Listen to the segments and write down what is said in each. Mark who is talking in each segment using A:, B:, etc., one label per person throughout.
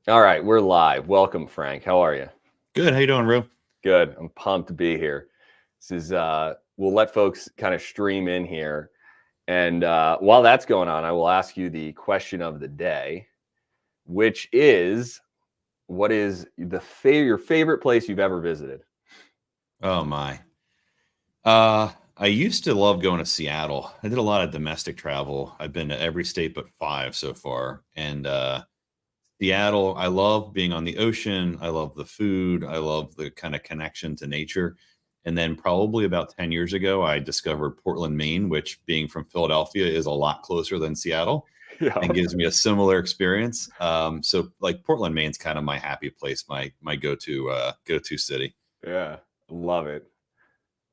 A: All right, we're live. Welcome, Frank. How are you?
B: Good. How you doing, Rue?
A: Good. I'm pumped to be here. This is we'll let folks kind of stream in here. And while that's going on, I will ask you the question of the day, which is what is your favorite place you've ever visited?
B: Oh my. I used to love going to Seattle. I did a lot of domestic travel. I've been to every state but 5 so far. And Seattle, I love being on the ocean. I love the food. I love the kind of connection to nature. And then probably about 10 years ago, I discovered Portland, Maine, which being from Philadelphia is a lot closer than Seattle
A: Yeah.
B: and gives me a similar experience. So like Portland, Maine's kind of my happy place, my go-to city.
A: Yeah. Love it.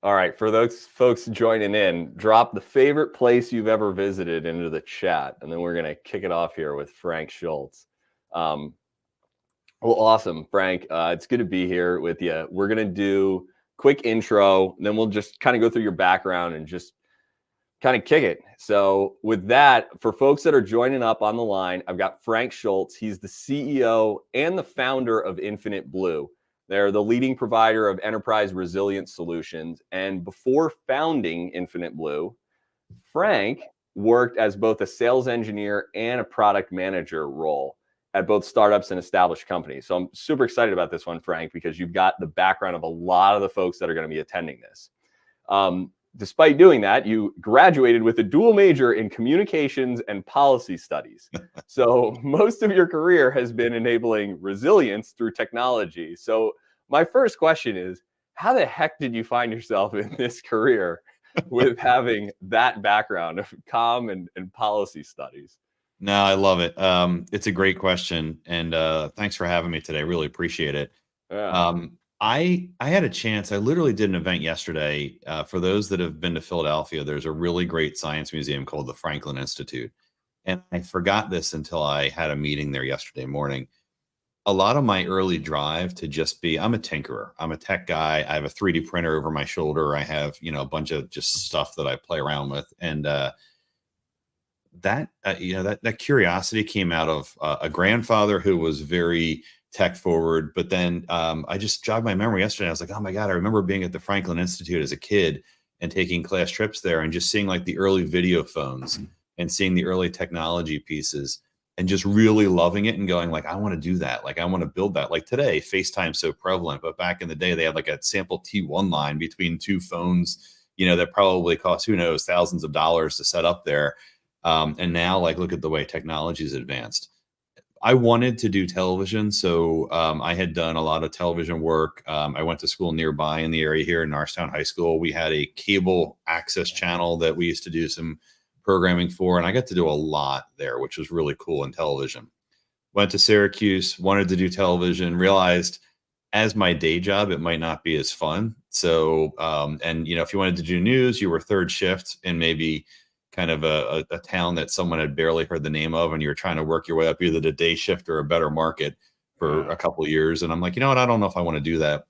A: All right, for those folks joining in, drop the favorite place you've ever visited into the chat, and then we're going to kick it off here with Frank Shultz. Um, well, awesome, Frank. It's good to be here with you. We're going to do quick intro, and then we'll just kind of go through your background and just kind of kick it. So with that, for folks that are joining up on the line, I've got Frank Shultz. He's the CEO and the founder of Infinite Blue. They're the leading provider of enterprise resilience solutions. And before founding Infinite Blue, Frank worked as both a sales engineer and a product manager role at both startups and established companies. So I'm super excited about this one, Frank, because you've got the background of a lot of the folks that are going to be attending this. Despite doing that, you graduated with a dual major in communications and policy studies. So most of your career has been enabling resilience through technology. So my first question is, how the heck did you find yourself in this career with having that background of comm and policy studies?
B: No, I love it. It's a great question, and thanks for having me today. Really appreciate it.
A: Yeah.
B: I had a chance. I literally did an event yesterday. For those that have been to Philadelphia, there's a really great science museum called the Franklin Institute, and I forgot this until I had a meeting there yesterday morning. A lot of my early drive to just be, I'm a tinkerer. I'm a tech guy. I have a 3D printer over my shoulder. I have, a bunch of just stuff that I play around with, and that curiosity came out of a grandfather who was very tech forward. But then I just jogged my memory yesterday. I was like, oh my God, I remember being at the Franklin Institute as a kid and taking class trips there and just seeing like the early video phones and seeing the early technology pieces and just really loving it and going like, I want to do that. Like, I want to build that. Like today, FaceTime's so prevalent, but back in the day, they had like a sample T1 line between two phones, that probably cost, who knows, thousands of dollars to set up there. And now, like, look at the way technology's advanced. I wanted to do television, so I had done a lot of television work. I went to school nearby in the area here in Norristown High School. We had a cable access channel that we used to do some programming for, and I got to do a lot there, which was really cool in television. Went to Syracuse, wanted to do television, realized as my day job, it might not be as fun. So, and if you wanted to do news, you were third shift and maybe kind of a town that someone had barely heard the name of, and you're trying to work your way up either the day shift or a better market for a couple of years. And I'm like, you know what? I don't know if I want to do that.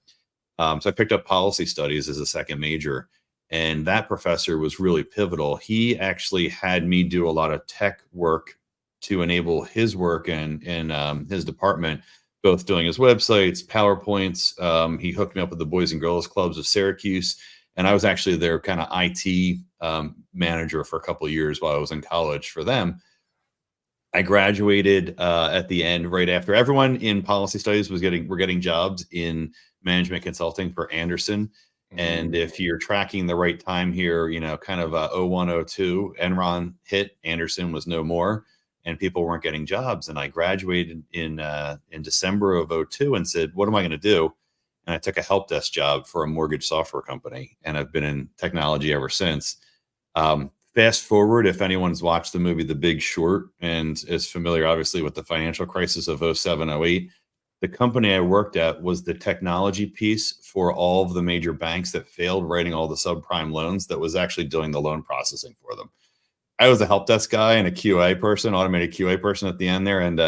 B: So I picked up policy studies as a second major, and that professor was really pivotal. He actually had me do a lot of tech work to enable his work in his department, both doing his websites, PowerPoints. He hooked me up with the Boys and Girls Clubs of Syracuse. And I was actually their kind of IT manager for a couple of years while I was in college for them. I graduated at the end, right after everyone in policy studies were getting jobs in management consulting for Andersen. And if you're tracking the right time here, kind of 01, 02, Enron hit, Andersen was no more, and people weren't getting jobs. And I graduated in December of 02 and said, what am I going to do? And I took a help desk job for a mortgage software company, and I've been in technology ever since. Fast forward, if anyone's watched the movie The Big Short and is familiar, obviously, with the financial crisis of 07, 08, the company I worked at was the technology piece for all of the major banks that failed writing all the subprime loans that was actually doing the loan processing for them. I was a help desk guy and a QA person, automated QA person at the end there, and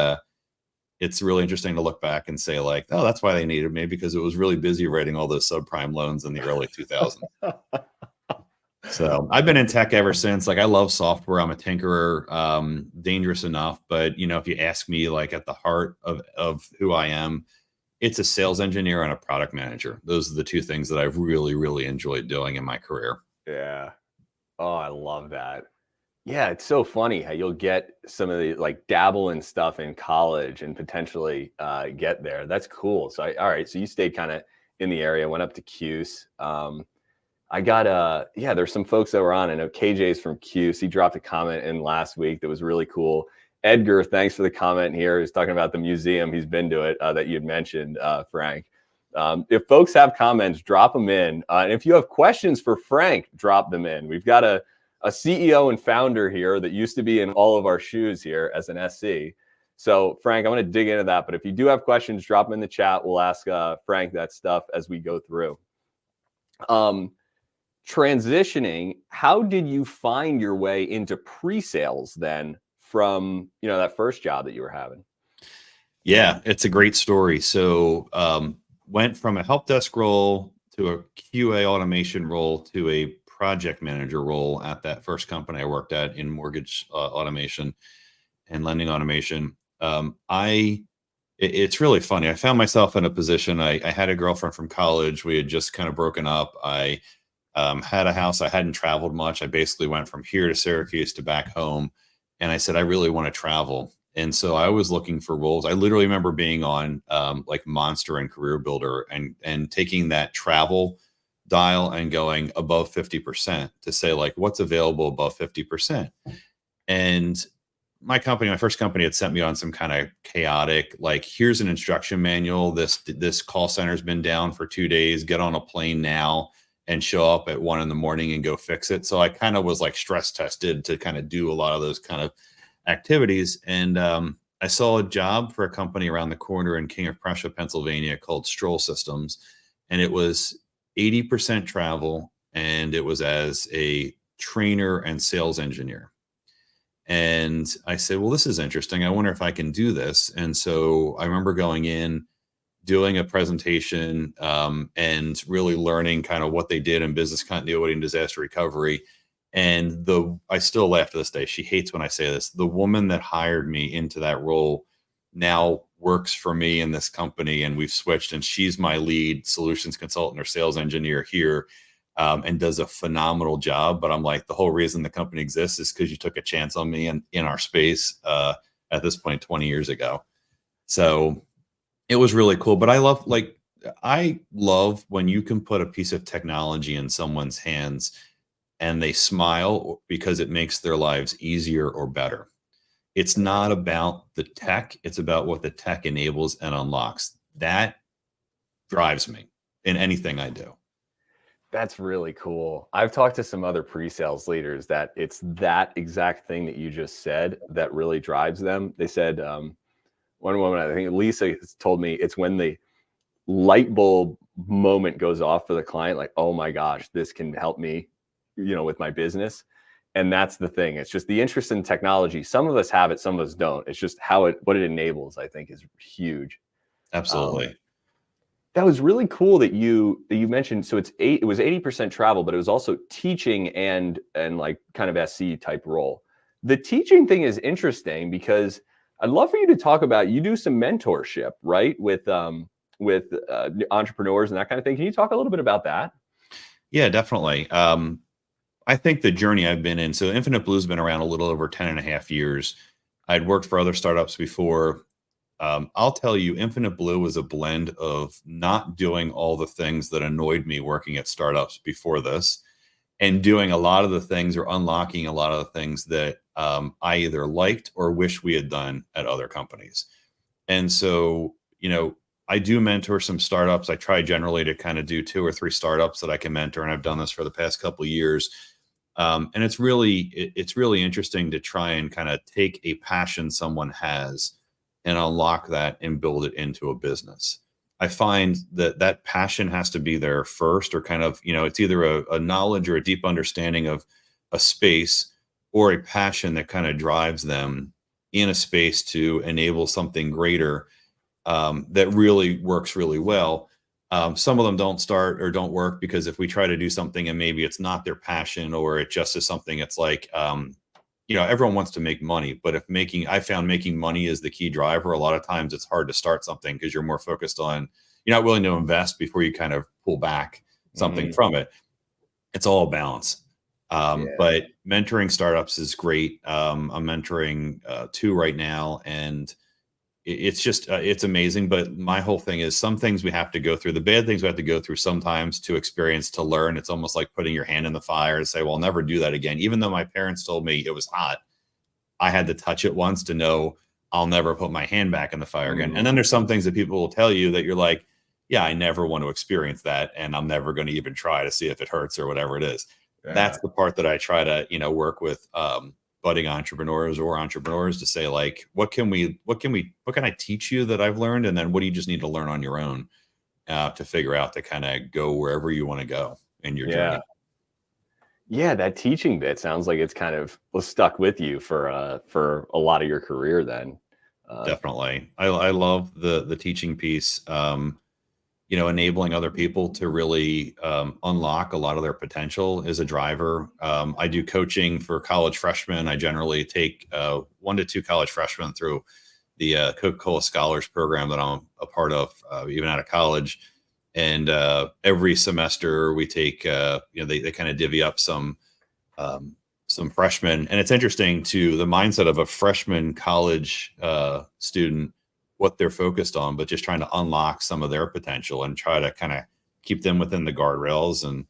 B: it's really interesting to look back and say like, oh, that's why they needed me, because it was really busy writing all those subprime loans in the early 2000s. So I've been in tech ever since. Like I love software. I'm a tinkerer, dangerous enough. But if you ask me like at the heart of who I am, it's a sales engineer and a product manager. Those are the two things that I've really, really enjoyed doing in my career.
A: Yeah. Oh, I love that. Yeah, it's so funny how you'll get some of the like dabble in stuff in college and potentially get there. That's cool. So, all right. So you stayed kind of in the area, went up to Cuse. I got yeah, there's some folks that were on. I know KJ's from Cuse. He dropped a comment in last week that was really cool. Edgar, thanks for the comment here. He's talking about the museum. He's been to it that you'd mentioned, Frank. If folks have comments, drop them in. And if you have questions for Frank, drop them in. We've got a CEO and founder here that used to be in all of our shoes here as an SC. So, Frank, I'm going to dig into that. But if you do have questions, drop them in the chat. We'll ask Frank that stuff as we go through. Transitioning, how did you find your way into pre-sales then from that first job that you were having?
B: Yeah, it's a great story. So went from a help desk role to a QA automation role to a project manager role at that first company I worked at in mortgage automation and lending automation. It's really funny. I found myself in a position. I had a girlfriend from college. We had just kind of broken up. I had a house. I hadn't traveled much. I basically went from here to Syracuse to back home. And I said, I really want to travel. And so I was looking for roles. I literally remember being on like Monster and Career Builder and taking that travel dial and going above 50% to say like, what's available above 50%. And my first company had sent me on some kind of chaotic, like, here's an instruction manual. This call center's been down for 2 days. Get on a plane now and show up at 1 a.m. and go fix it. So I kind of was like stress tested to kind of do a lot of those kind of activities. And I saw a job for a company around the corner in King of Prussia, Pennsylvania called Stroll Systems. And it was 80% travel. And it was as a trainer and sales engineer. And I said, well, this is interesting. I wonder if I can do this. And so I remember going in, doing a presentation and really learning kind of what they did in business continuity and disaster recovery. And I still laugh to this day. She hates when I say this. The woman that hired me into that role now works for me in this company, and we've switched, and she's my lead solutions consultant or sales engineer here. And does a phenomenal job. But I'm like, the whole reason the company exists is because you took a chance on me and in our space at this point 20 years ago. So it was really cool. But I love when you can put a piece of technology in someone's hands and they smile because it makes their lives easier or better. It's not about the tech. It's about what the tech enables and unlocks. That drives me in anything I do.
A: That's really cool. I've talked to some other pre-sales leaders that it's that exact thing that you just said that really drives them. They said, one woman, I think Lisa told me, it's when the light bulb moment goes off for the client, like, oh my gosh, this can help me, with my business. And that's the thing. It's just the interest in technology. Some of us have it, some of us don't. It's just what it enables, I think, is huge.
B: Absolutely.
A: That was really cool that you mentioned. So it was 80% travel, but it was also teaching and like kind of SC type role. The teaching thing is interesting because I'd love for you to talk about, you do some mentorship, right? With entrepreneurs and that kind of thing. Can you talk a little bit about that?
B: Yeah, definitely. I think the journey I've been in, so Infinite Blue's been around a little over 10 and a half years. I'd worked for other startups before. I'll tell you, Infinite Blue was a blend of not doing all the things that annoyed me working at startups before this, and doing a lot of the things or unlocking a lot of the things that I either liked or wish we had done at other companies. And so, I do mentor some startups. I try generally to kind of do 2 or 3 startups that I can mentor, and I've done this for the past couple of years. And it's really interesting to try and kind of take a passion someone has and unlock that and build it into a business. I find that passion has to be there first, or kind of, it's either a knowledge or a deep understanding of a space, or a passion that kind of drives them in a space to enable something greater that really works really well. Some of them don't start or don't work because if we try to do something and maybe it's not their passion, or it just is something, it's like, everyone wants to make money, but I found making money is the key driver. A lot of times it's hard to start something because you're more focused on, you're not willing to invest before you kind of pull back something
A: Mhm.
B: from it. It's all a balance.
A: Yeah.
B: But mentoring startups is great. I'm mentoring two right now, and it's just it's amazing. But my whole thing is, some things we have to go through, the bad things we have to go through sometimes to experience, to learn. It's almost like putting your hand in the fire to say, well, I'll never do that again. Even though my parents told me it was hot, I had to touch it once to know I'll never put my hand back in the fire again. And
A: Mhm.
B: then there's some things that people will tell you that you're like, yeah, I never want to experience that, and I'm never going to even try to see if it hurts or whatever it is.
A: Yeah.
B: That's the part that I try to, work with budding entrepreneurs or entrepreneurs to say, like, what can I teach you that I've learned, and then what do you just need to learn on your own to figure out to kind of go wherever you want to go in your
A: Yeah.
B: journey.
A: Yeah, that teaching bit sounds like it's kind of was stuck with you for a lot of your career then. Uh,
B: Definitely, I love the teaching piece. Enabling other people to really unlock a lot of their potential is a driver. I do coaching for college freshmen. I generally take 1 to 2 college freshmen through the Coca-Cola Scholars Program that I'm a part of, even out of college. And every semester we take, they kind of divvy up um, some freshmen. And it's interesting to the mindset of a freshman college student, what they're focused on, but just trying to unlock some of their potential and try to kind of keep them within the guardrails. And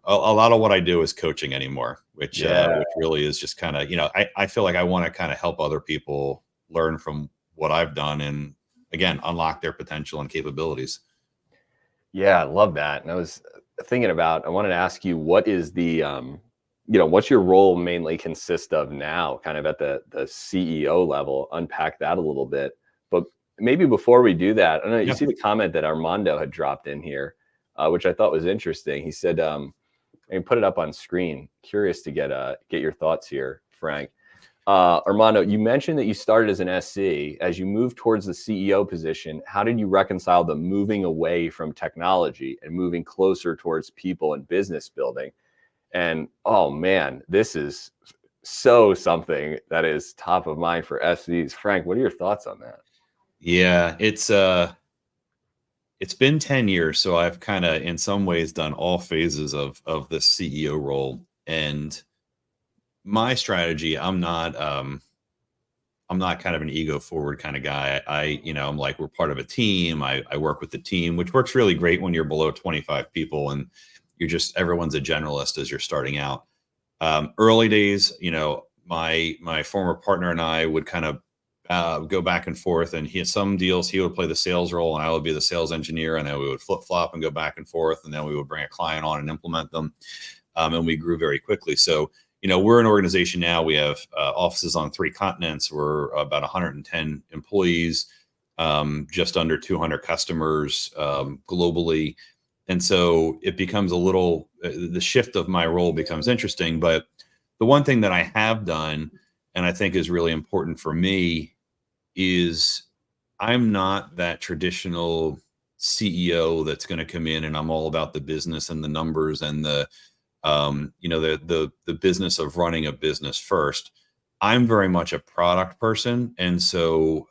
B: a lot of what I do is coaching anymore,
A: yeah.
B: which really is just kind of, I feel like I want to kind of help other people learn from what I've done, and again, unlock their potential and capabilities.
A: Yeah, I love that. And I was thinking about, I wanted to ask you, what is what's your role mainly consist of now, kind of at the CEO level? Unpack that a little bit. But maybe before we do that, I don't know, you
B: Yeah.
A: see the comment that Armando had dropped in here, which I thought was interesting. He said, and put it up on screen. Curious to get your thoughts here, Frank. Armando, you mentioned that you started as an SC. As you moved towards the CEO position, how did you reconcile the moving away from technology and moving closer towards people and business building? And oh man, this is so something that is top of mind for SCs. Frank, what are your thoughts on that?
B: Yeah, it's been 10 years, so I've kind of in some ways done all phases of the CEO role. And my strategy, I'm not kind of an ego forward kind of guy. I'm like, we're part of a team. I work with the team, which works really great when you're below 25 people and everyone's a generalist as you're starting out. Early days, my former partner and I would kind of go back and forth, and some deals he would play the sales role and I would be the sales engineer, and then we would flip flop and go back and forth, and then we would bring a client on and implement them. And we grew very quickly. So, we're an organization now. We have offices on 3 continents. We're about 110 employees, just under 200 customers globally. And so it becomes the shift of my role becomes interesting. But the one thing that I have done, and I think is really important for me, is I'm not that traditional CEO that's going to come in and I'm all about the business and the numbers and the business of running a business first. I'm very much a product person, and so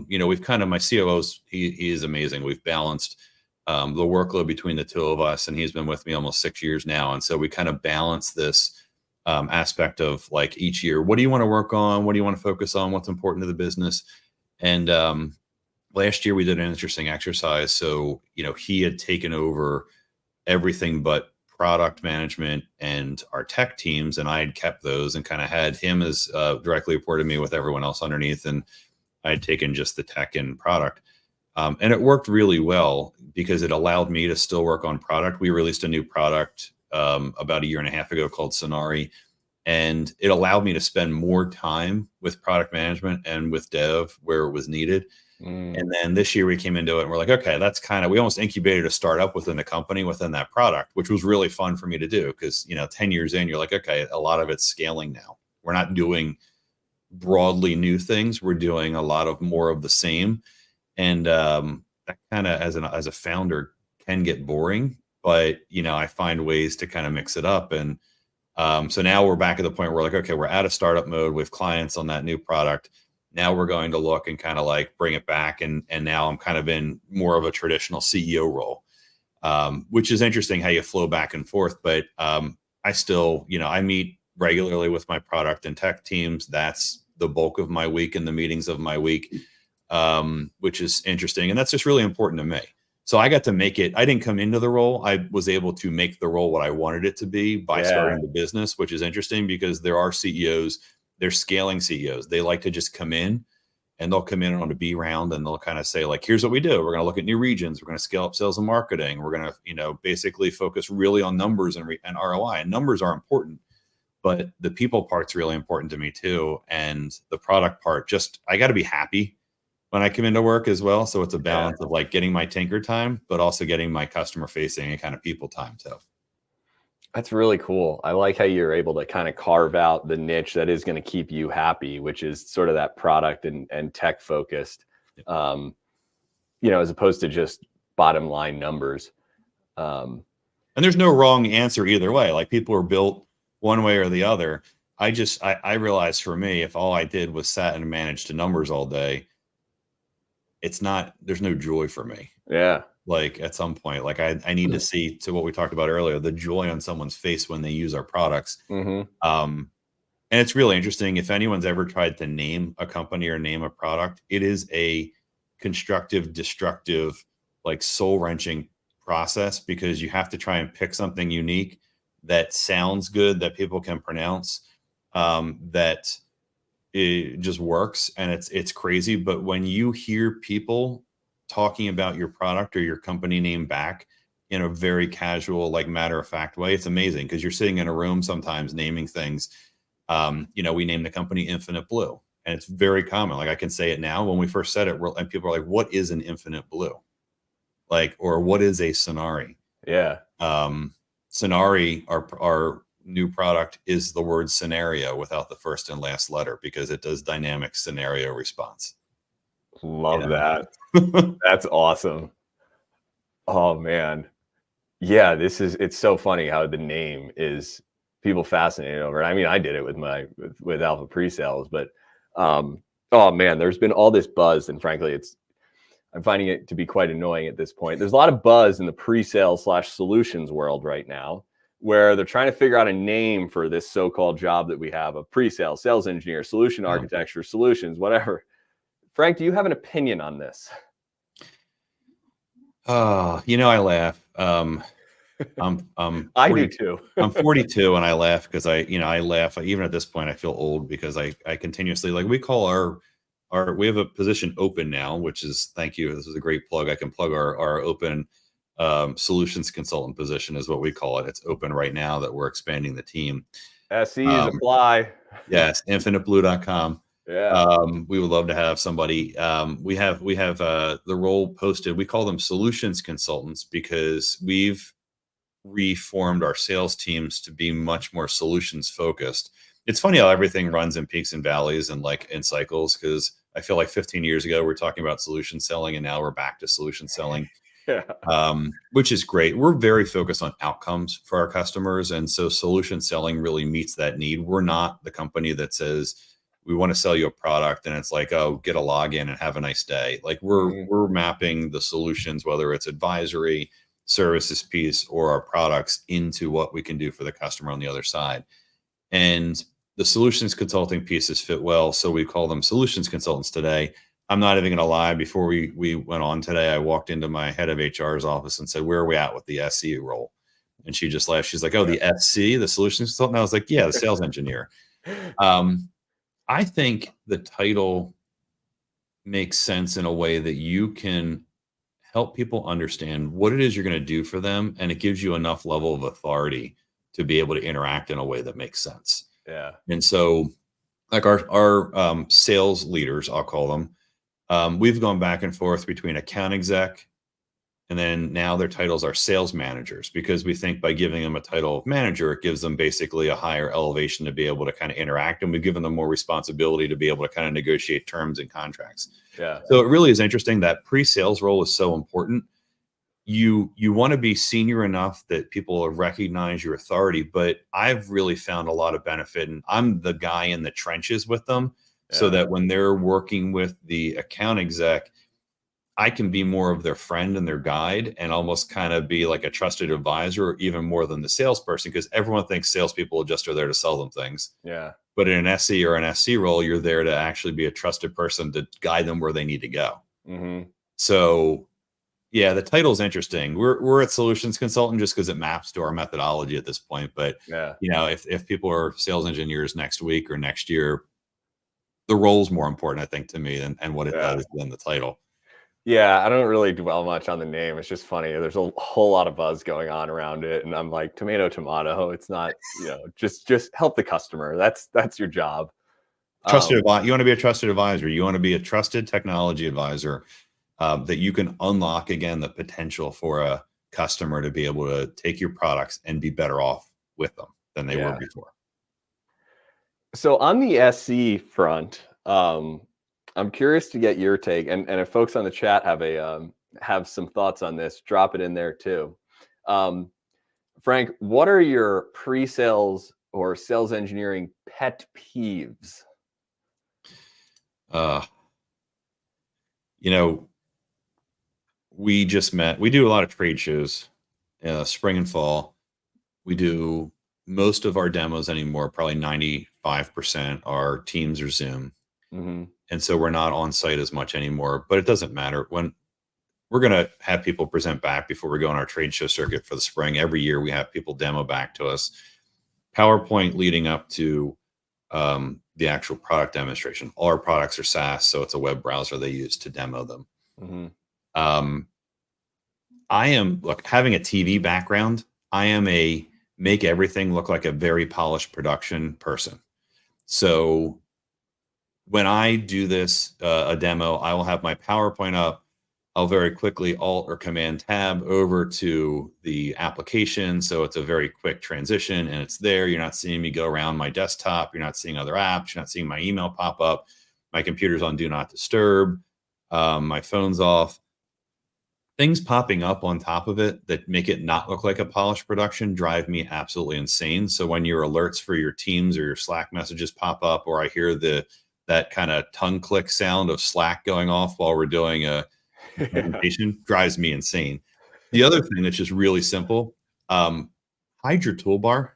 B: we've kind of my COO's he is amazing. We've balanced the workload between the two of us, and he's been with me almost 6 years now, and so we kind of balance this aspect of like each year, what do you want to work on, what do you want to focus on, what's important to the business. And last year we did an interesting exercise. So he had taken over everything but product management and our tech teams, and I had kept those and kind of had him as directly reported me with everyone else underneath, and I had taken just the tech and product. And it worked really well because it allowed me to still work on product. We released a new product about 1.5 years ago called Sonari, and it allowed me to spend more time with product management and with dev where it was needed.
A: Mm,
B: And then this year we came into it and we're like, okay, we almost incubated a startup within the company within that product, which was really fun for me to do because, 10 years in, you're like, okay, a lot of it's scaling now. We're not doing broadly new things. We're doing a lot of more of the same. And that kind of, as a founder, can get boring, but I find ways to kind of mix it up. And so now we're back at the point where like, okay, we're out of startup mode with clients on that new product. Now we're going to look and kind of like bring it back. And now I'm kind of in more of a traditional CEO role, which is interesting how you flow back and forth. But I still, I meet regularly with my product and tech teams. That's the bulk of my week and the meetings of my week, which is interesting. And that's just really important to me. So I got to make it. I didn't come into the role. I was able to make the role what I wanted it to be by starting the business, which is interesting because there are CEOs, they're scaling CEOs. They like to just come in and they'll come in on a B round and they'll kind of say like, here's what we do. We're going to look at new regions. We're going to scale up sales and marketing. We're going to, basically focus really on numbers and ROI. And numbers are important, but the people part's really important to me too. And the product part, I got to be happy when I come into work as well. So it's a balance of like getting my tinker time, but also getting my customer facing and kind of people time too.
A: That's really cool. I like how you're able to kind of carve out the niche that is going to keep you happy, which is sort of that product and tech focused, as opposed to just bottom line numbers.
B: And there's no wrong answer either way. Like people are built one way or the other. I realized for me, if all I did was sat and managed the numbers all day, there's no joy for me.
A: Yeah.
B: Like at some point, like I need to see, to what we talked about earlier, the joy on someone's face when they use our products. And it's really interesting. If anyone's ever tried to name a company or name a product, it is a constructive, destructive, like soul wrenching process because you have to try and pick something unique that sounds good, that people can pronounce, that it just works. And it's crazy. But when you hear people talking about your product or your company name back in a very casual, like matter of fact way, it's amazing because you're sitting in a room sometimes naming things. We named the company Infinite Blue, and it's very common. Like I can say it now. When we first said it, and people are like, "What is an Infinite Blue?" Like, or what is a Sonari?
A: Yeah.
B: Sonari, our new product, is the word scenario without the first and last letter because it does dynamic scenario response.
A: Love that. That's awesome. Oh man. Yeah, it's so funny how the name is people fascinated over it. I mean, I did it with Alpha Pre-Sales, but oh man, there's been all this buzz, and frankly, I'm finding it to be quite annoying at this point. There's a lot of buzz in the pre-sales / solutions world right now, where they're trying to figure out a name for this so-called job that we have of pre-sales, sales engineer, solution architecture, solutions, whatever. Frank, do you have an opinion on this?
B: I laugh.
A: I do too.
B: I'm 42 and I laugh because I laugh. Even at this point, I feel old because I continuously, like, we call we have a position open now, which is, thank you. This is a great plug. I can plug our open solutions consultant position is what we call it. It's open right now that we're expanding the team.
A: SEs apply.
B: Yes. infiniteblue.com.
A: Yeah.
B: We would love to have somebody. We have the role posted. We call them solutions consultants because we've reformed our sales teams to be much more solutions focused. It's funny how everything runs in peaks and valleys and like in cycles, because I feel like 15 years ago, we're talking about solution selling and now we're back to solution selling. Which is great. We're very focused on outcomes for our customers. And so solution selling really meets that need. We're not the company that says, we want to sell you a product and it's like, oh, get a login and have a nice day. Like we're mapping the solutions, whether it's advisory, services piece, or our products, into what we can do for the customer on the other side. And the solutions consulting pieces fit well. So we call them solutions consultants today. I'm not even going to lie. Before we went on today, I walked into my head of HR's office and said, where are we at with the SC role? And she just laughed. She's like, oh, the SC, the solutions consultant? And I was like, yeah, the sales engineer. I think the title makes sense in a way that you can help people understand what it is you're going to do for them. And it gives you enough level of authority to be able to interact in a way that makes sense.
A: Yeah.
B: And so like our sales leaders, I'll call them, we've gone back and forth between account exec, and then now their titles are sales managers, because we think by giving them a title of manager, it gives them basically a higher elevation to be able to kind of interact. And we've given them more responsibility to be able to kind of negotiate terms and contracts.
A: Yeah.
B: So it really is interesting. That pre-sales role is so important. you want to be senior enough that people recognize your authority, but I've really found a lot of benefit, and I'm the guy in the trenches with them, so
A: Yeah.
B: that when they're working with the account exec, I can be more of their friend and their guide, and almost kind of be like a trusted advisor, even more than the salesperson, because everyone thinks salespeople just are there to sell them things.
A: Yeah.
B: But in an SE or an SC role, you're there to actually be a trusted person to guide them where they need to go.
A: Mm-hmm.
B: So yeah, the title is interesting. We're at solutions consultant just because it maps to our methodology at this point. But
A: Yeah.
B: if people are sales engineers next week or next year, the role's more important, I think, to me and what it does than the title.
A: Yeah, I don't really dwell much on the name. It's just funny. There's a whole lot of buzz going on around it, and I'm like, tomato, tomato. It's not, just help the customer. That's your job.
B: Trusted advisor. You want to be a trusted advisor. You want to be a trusted technology advisor that you can unlock, again, the potential for a customer to be able to take your products and be better off with them than they were
A: Yeah.
B: before.
A: So on the SC front, I'm curious to get your take, and if folks on the chat have some thoughts on this, drop it in there too. Frank, what are your pre-sales or sales engineering pet peeves?
B: You know, we just met. We do a lot of trade shows, spring and fall. We do most of our demos anymore. Probably 95% are Teams or Zoom,
A: Mm-hmm.
B: and so we're not on site as much anymore. But it doesn't matter. When we're going to have people present back before we go on our trade show circuit for the spring, every year we have people demo back to us PowerPoint leading up to the actual product demonstration. All our products are SaaS, so it's a web browser they use to demo them.
A: Mm-hmm.
B: Having a TV background, I am a make everything look like a very polished production person. So when I do this, a demo, I will have my PowerPoint up. I'll very quickly Alt or Command Tab over to the application. So it's a very quick transition and it's there. You're not seeing me go around my desktop. You're not seeing other apps. You're not seeing my email pop up. My computer's on Do Not Disturb. My phone's off. Things popping up on top of it that make it not look like a polished production drive me absolutely insane. So when your alerts for your Teams or your Slack messages pop up, or I hear that kind of tongue click sound of Slack going off while we're doing a presentation, drives me insane. The other thing that's just really simple, hide your toolbar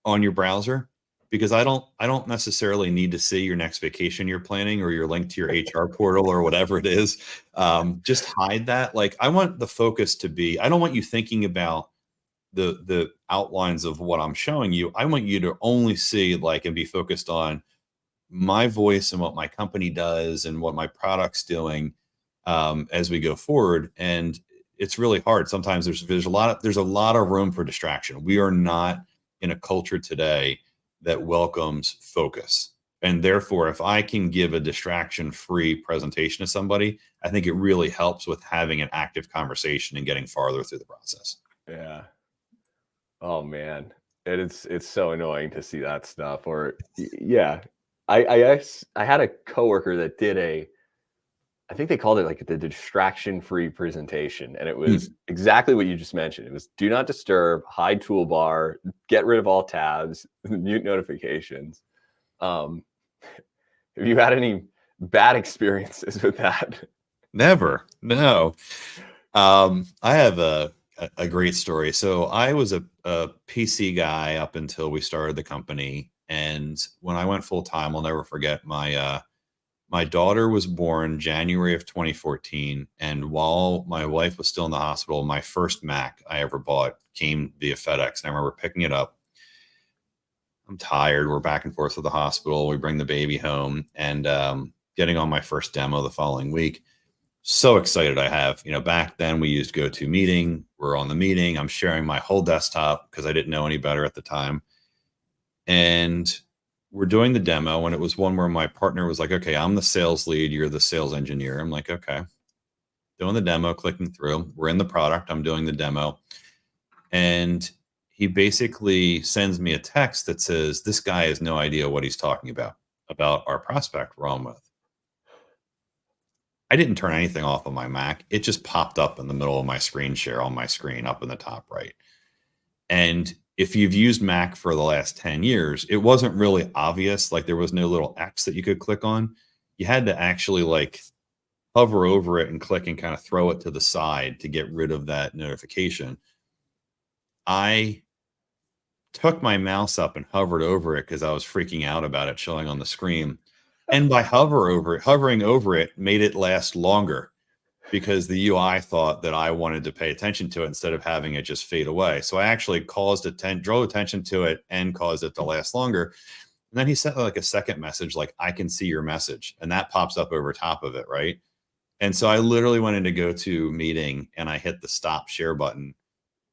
B: on your browser, because I don't necessarily need to see your next vacation you're planning or your link to your HR portal or whatever it is. Just hide that. Like, I want the focus to be, I don't want you thinking about the outlines of what I'm showing you. I want you to only see and be focused on my voice and what my company does and what my product's doing as we go forward. And it's really hard. Sometimes there's a lot of room for distraction. We are not in a culture today that welcomes focus. And therefore, if I can give a distraction-free presentation to somebody, I think it really helps with having an active conversation and getting farther through the process.
A: Yeah. Oh man, it's so annoying to see that stuff. Or yeah, I had a coworker that did I think they called it like the distraction-free presentation, and it was exactly what you just mentioned. It was do not disturb, hide toolbar, get rid of all tabs, mute notifications. Have you had any bad experiences with that?
B: Never. No. I have a great story. So I was a PC guy up until we started the company. And when I went full time, I'll never forget my daughter was born January of 2014. And while my wife was still in the hospital, my first Mac I ever bought came via FedEx. And I remember picking it up. I'm tired. We're back and forth to the hospital. We bring the baby home and getting on my first demo the following week. So excited I have, back then we used GoToMeeting. We're on the meeting. I'm sharing my whole desktop because I didn't know any better at the time. And we're doing the demo. And it was one where my partner was like, okay, I'm the sales lead. You're the sales engineer. I'm like, okay, doing the demo, clicking through. We're in the product. I'm doing the demo. And he basically sends me a text that says, this guy has no idea what he's talking about our prospect we're on with. I didn't turn anything off on my Mac. It just popped up in the middle of my screen share on my screen up in the top right. And if you've used Mac for the last 10 years, it wasn't really obvious. Like there was no little X that you could click on. You had to actually like hover over it and click and kind of throw it to the side to get rid of that notification. I took my mouse up and hovered over it because I was freaking out about it showing on the screen. And by hovering over it made it last longer because the UI thought that I wanted to pay attention to it instead of having it just fade away. So I actually drove attention to it and caused it to last longer. And then he sent like a second message, like, I can see your message. And that pops up over top of it, right? And so I literally went into GoTo meeting and I hit the stop share button.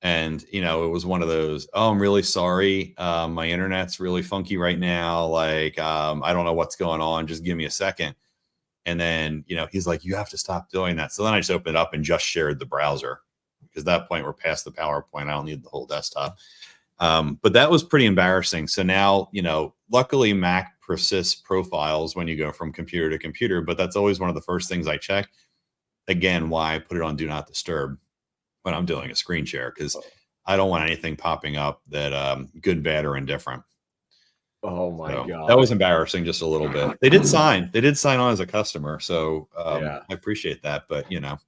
B: And, you know, it was one of those, oh, I'm really sorry. My internet's really funky right now. Like, I don't know what's going on. Just give me a second. And then, you know, he's like, you have to stop doing that. So then I just opened it up and just shared the browser because at that point we're past the PowerPoint. I don't need the whole desktop. But that was pretty embarrassing. So now, you know, luckily Mac persists profiles when you go from computer to computer, but that's always one of the first things I check. Again, why I put it on Do Not Disturb when I'm doing a screen share, because I don't want anything popping up that good, bad, or indifferent.
A: Oh my God.
B: That was embarrassing just a little bit. They did sign on as a customer. So
A: Yeah.
B: I appreciate that, but you know,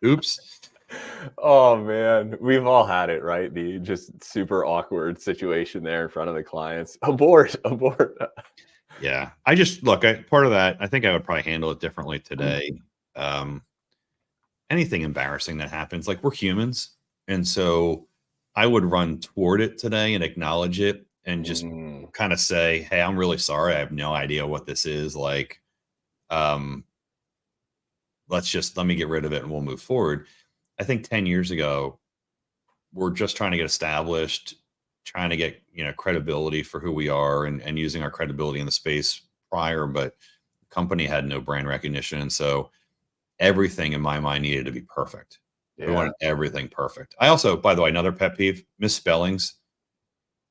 B: oops.
A: Oh man, we've all had it, right? The just super awkward situation there in front of the clients. Abort.
B: Yeah. I just part of that, I think I would probably handle it differently today. Anything embarrassing that happens, like we're humans. And so I would run toward it today and acknowledge it and just kind of say, hey, I'm really sorry. I have no idea what this is. Like, let me get rid of it and we'll move forward. I think 10 years ago, we're just trying to get established, trying to get, you know, credibility for who we are and using our credibility in the space prior, but the company had no brand recognition. And so everything in my mind needed to be perfect.
A: Yeah.
B: We wanted everything perfect. I also, by the way, another pet peeve, misspellings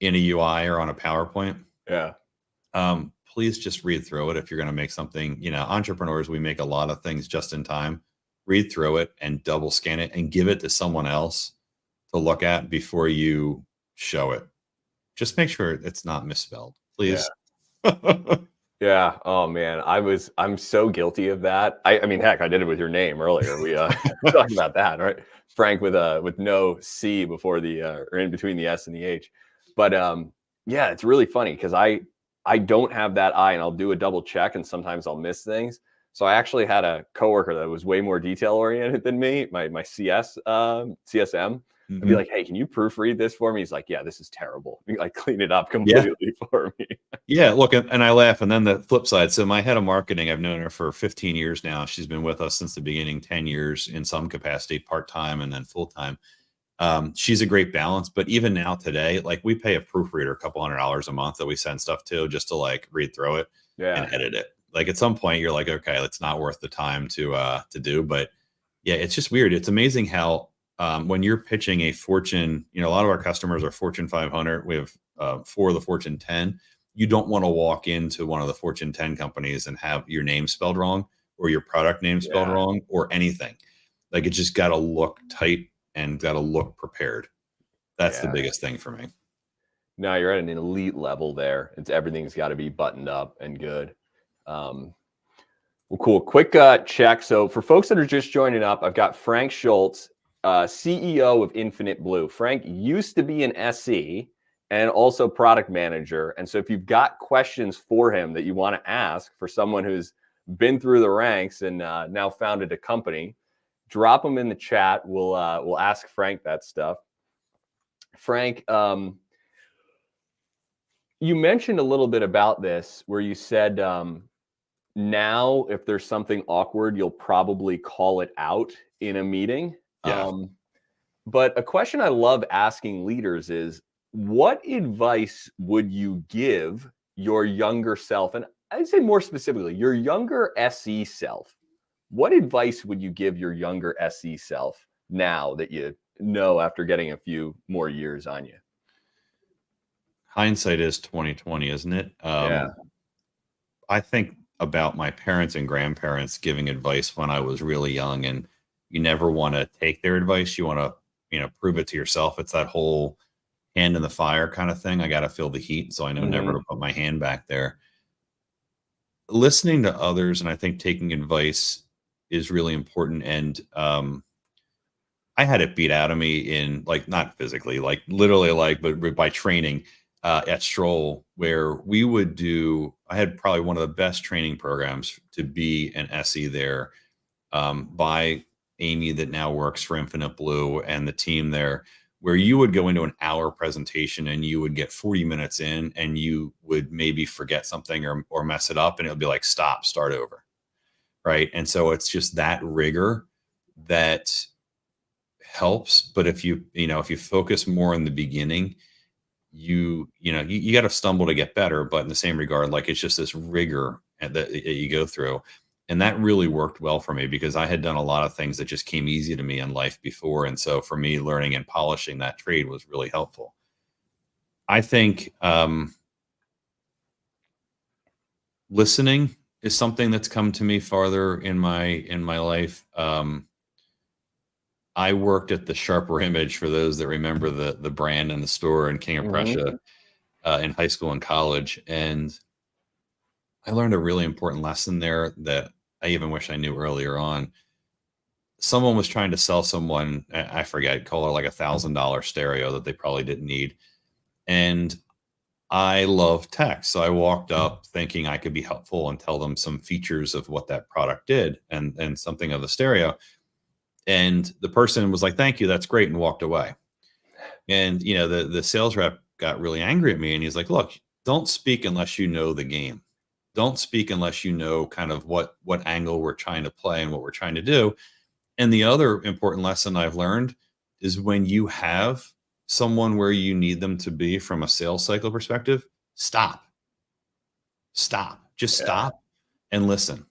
B: in a UI or on a PowerPoint.
A: Yeah.
B: Please just read through it. If you're going to make something, you know, entrepreneurs, we make a lot of things just in time. Read through it and double scan it and give it to someone else to look at before you show it. Just make sure it's not misspelled, please.
A: Yeah. Yeah. Oh man, I'm so guilty of that. I mean, heck, I did it with your name earlier. We talked about that, right? Frank with no C before the or in between the S and the H. But yeah, it's really funny because I don't have that eye, and I'll do a double check, and sometimes I'll miss things. So I actually had a coworker that was way more detail oriented than me, my CSM. I'd be like, hey, can you proofread this for me? He's like, yeah, this is terrible. You like clean it up completely for me.
B: Yeah, look, and I laugh. And then the flip side. So my head of marketing, I've known her for 15 years now. She's been with us since the beginning, 10 years in some capacity, part-time and then full-time. She's a great balance. But even now today, like we pay a proofreader a couple $100 a month that we send stuff to just to like read through it and edit it. Like at some point you're like, okay, it's not worth the time to do. But yeah, it's just weird. It's amazing how when you're pitching a Fortune, you know, a lot of our customers are Fortune 500. We have 4 of the Fortune 10. You don't want to walk into one of the Fortune 10 companies and have your name spelled wrong or your product name spelled wrong or anything. Like it just got to look tight and got to look prepared. That's the biggest thing for me.
A: No, you're at an elite level there. Everything's got to be buttoned up and good. Well, cool. Quick check. So for folks that are just joining up, I've got Frank Shultz, CEO of Infinite Blue. Frank used to be an SE and also product manager. And so if you've got questions for him that you want to ask for someone who's been through the ranks and now founded a company, drop them in the chat. We'll ask Frank that stuff. Frank, you mentioned a little bit about this where you said now if there's something awkward, you'll probably call it out in a meeting.
B: Yeah.
A: But a question I love asking leaders is, what advice would you give your younger self? And I'd say more specifically, your younger SE self. What advice would you give your younger SE self now that you know after getting a few more years on you?
B: Hindsight is 20/20, isn't it?
A: Yeah.
B: I think about my parents and grandparents giving advice when I was really young, and you never want to take their advice. You want to, prove it to yourself. It's that whole hand in the fire kind of thing. I got to feel the heat, so I know never to put my hand back there. Listening to others, and I think taking advice is really important. And I had it beat out of me in, like, not physically, like literally, like, but by training at Stroll, where I had probably one of the best training programs to be an SE there, by Amy, that now works for Infinite Blue, and the team there, where you would go into an hour presentation and you would get 40 minutes in and you would maybe forget something or mess it up, and it would be like, stop, start over. Right. And so it's just that rigor that helps. But if you focus more in the beginning, you got to stumble to get better. But in the same regard, like, it's just this rigor that you go through. And that really worked well for me, because I had done a lot of things that just came easy to me in life before. And so for me, learning and polishing that trade was really helpful. I think listening is something that's come to me farther in my life. I worked at the Sharper Image, for those that remember the brand and the store in King of Prussia, in high school and college. And I learned a really important lesson there that I even wish I knew earlier on. Someone was trying to sell someone, I forget, call it like $1,000 stereo that they probably didn't need. And I love tech. So I walked up thinking I could be helpful and tell them some features of what that product did and something of the stereo. And the person was like, thank you, that's great, and walked away. And, the sales rep got really angry at me, and he's like, look, don't speak unless you know the game. Don't speak unless you know kind of what angle we're trying to play and what we're trying to do. And the other important lesson I've learned is, when you have someone where you need them to be from a sales cycle perspective, stop, just stop and listen.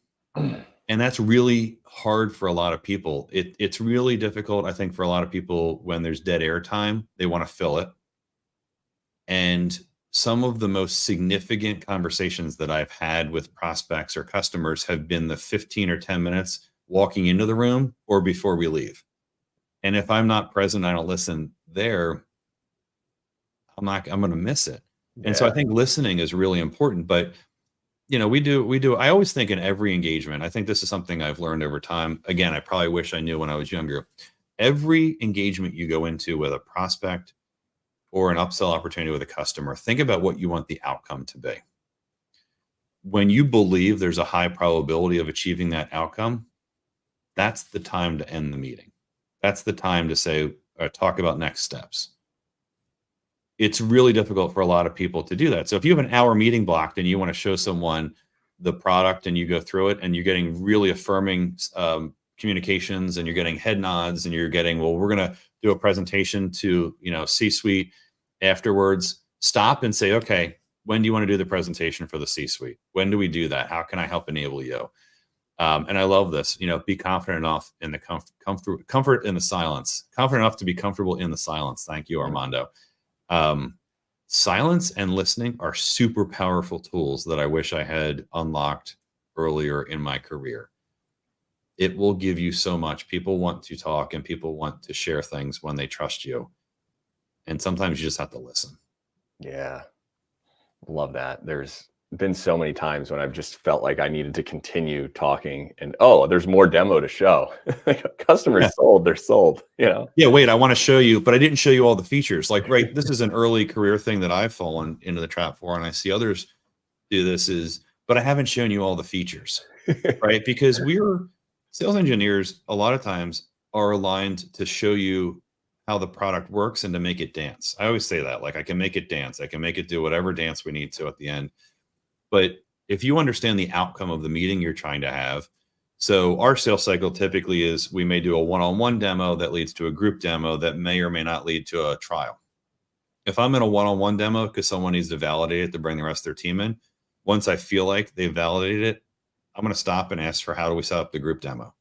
B: And that's really hard for a lot of people. It's really difficult, I think, for a lot of people when there's dead air time. They want to fill it. And some of the most significant conversations that I've had with prospects or customers have been the 15 or 10 minutes walking into the room or before we leave. And if I'm not present, I don't listen there, I'm going to miss it. Yeah. And so I think listening is really important. But we do. I always think in every engagement, I think this is something I've learned over time. Again, I probably wish I knew when I was younger. Every engagement you go into with a prospect or an upsell opportunity with a customer, think about what you want the outcome to be. When you believe there's a high probability of achieving that outcome, that's the time to end the meeting. That's the time to say, or talk about next steps. It's really difficult for a lot of people to do that. So if you have an hour meeting blocked and you want to show someone the product and you go through it and you're getting really affirming communications and you're getting head nods and you're getting, well, we're going to do a presentation to, C-suite afterwards, stop and say, okay, when do you want to do the presentation for the C-suite? When do we do that? How can I help enable you? And I love this, be confident enough in the comfort in the silence, confident enough to be comfortable in the silence. Thank you, Armando. Silence and listening are super powerful tools that I wish I had unlocked earlier in my career. It will give you so much. People want to talk and people want to share things when they trust you. And sometimes you just have to listen.
A: Yeah. Love that. There's been so many times when I've just felt like I needed to continue talking and, there's more demo to show. Customers sold, they're sold, Yeah,
B: wait, I want to show you, but I didn't show you all the features. Like, right, this is an early career thing that I've fallen into the trap for, and I see others do this but I haven't shown you all the features, right? Because we're sales engineers, a lot of times are aligned to show you how the product works and to make it dance. I always say that, like, I can make it dance. I can make it do whatever dance we need to at the end. But if you understand the outcome of the meeting you're trying to have, so our sales cycle typically is we may do a one-on-one demo that leads to a group demo that may or may not lead to a trial. If I'm in a one-on-one demo because someone needs to validate it to bring the rest of their team in, once I feel like they've validated it, I'm going to stop and ask for how do we set up the group demo.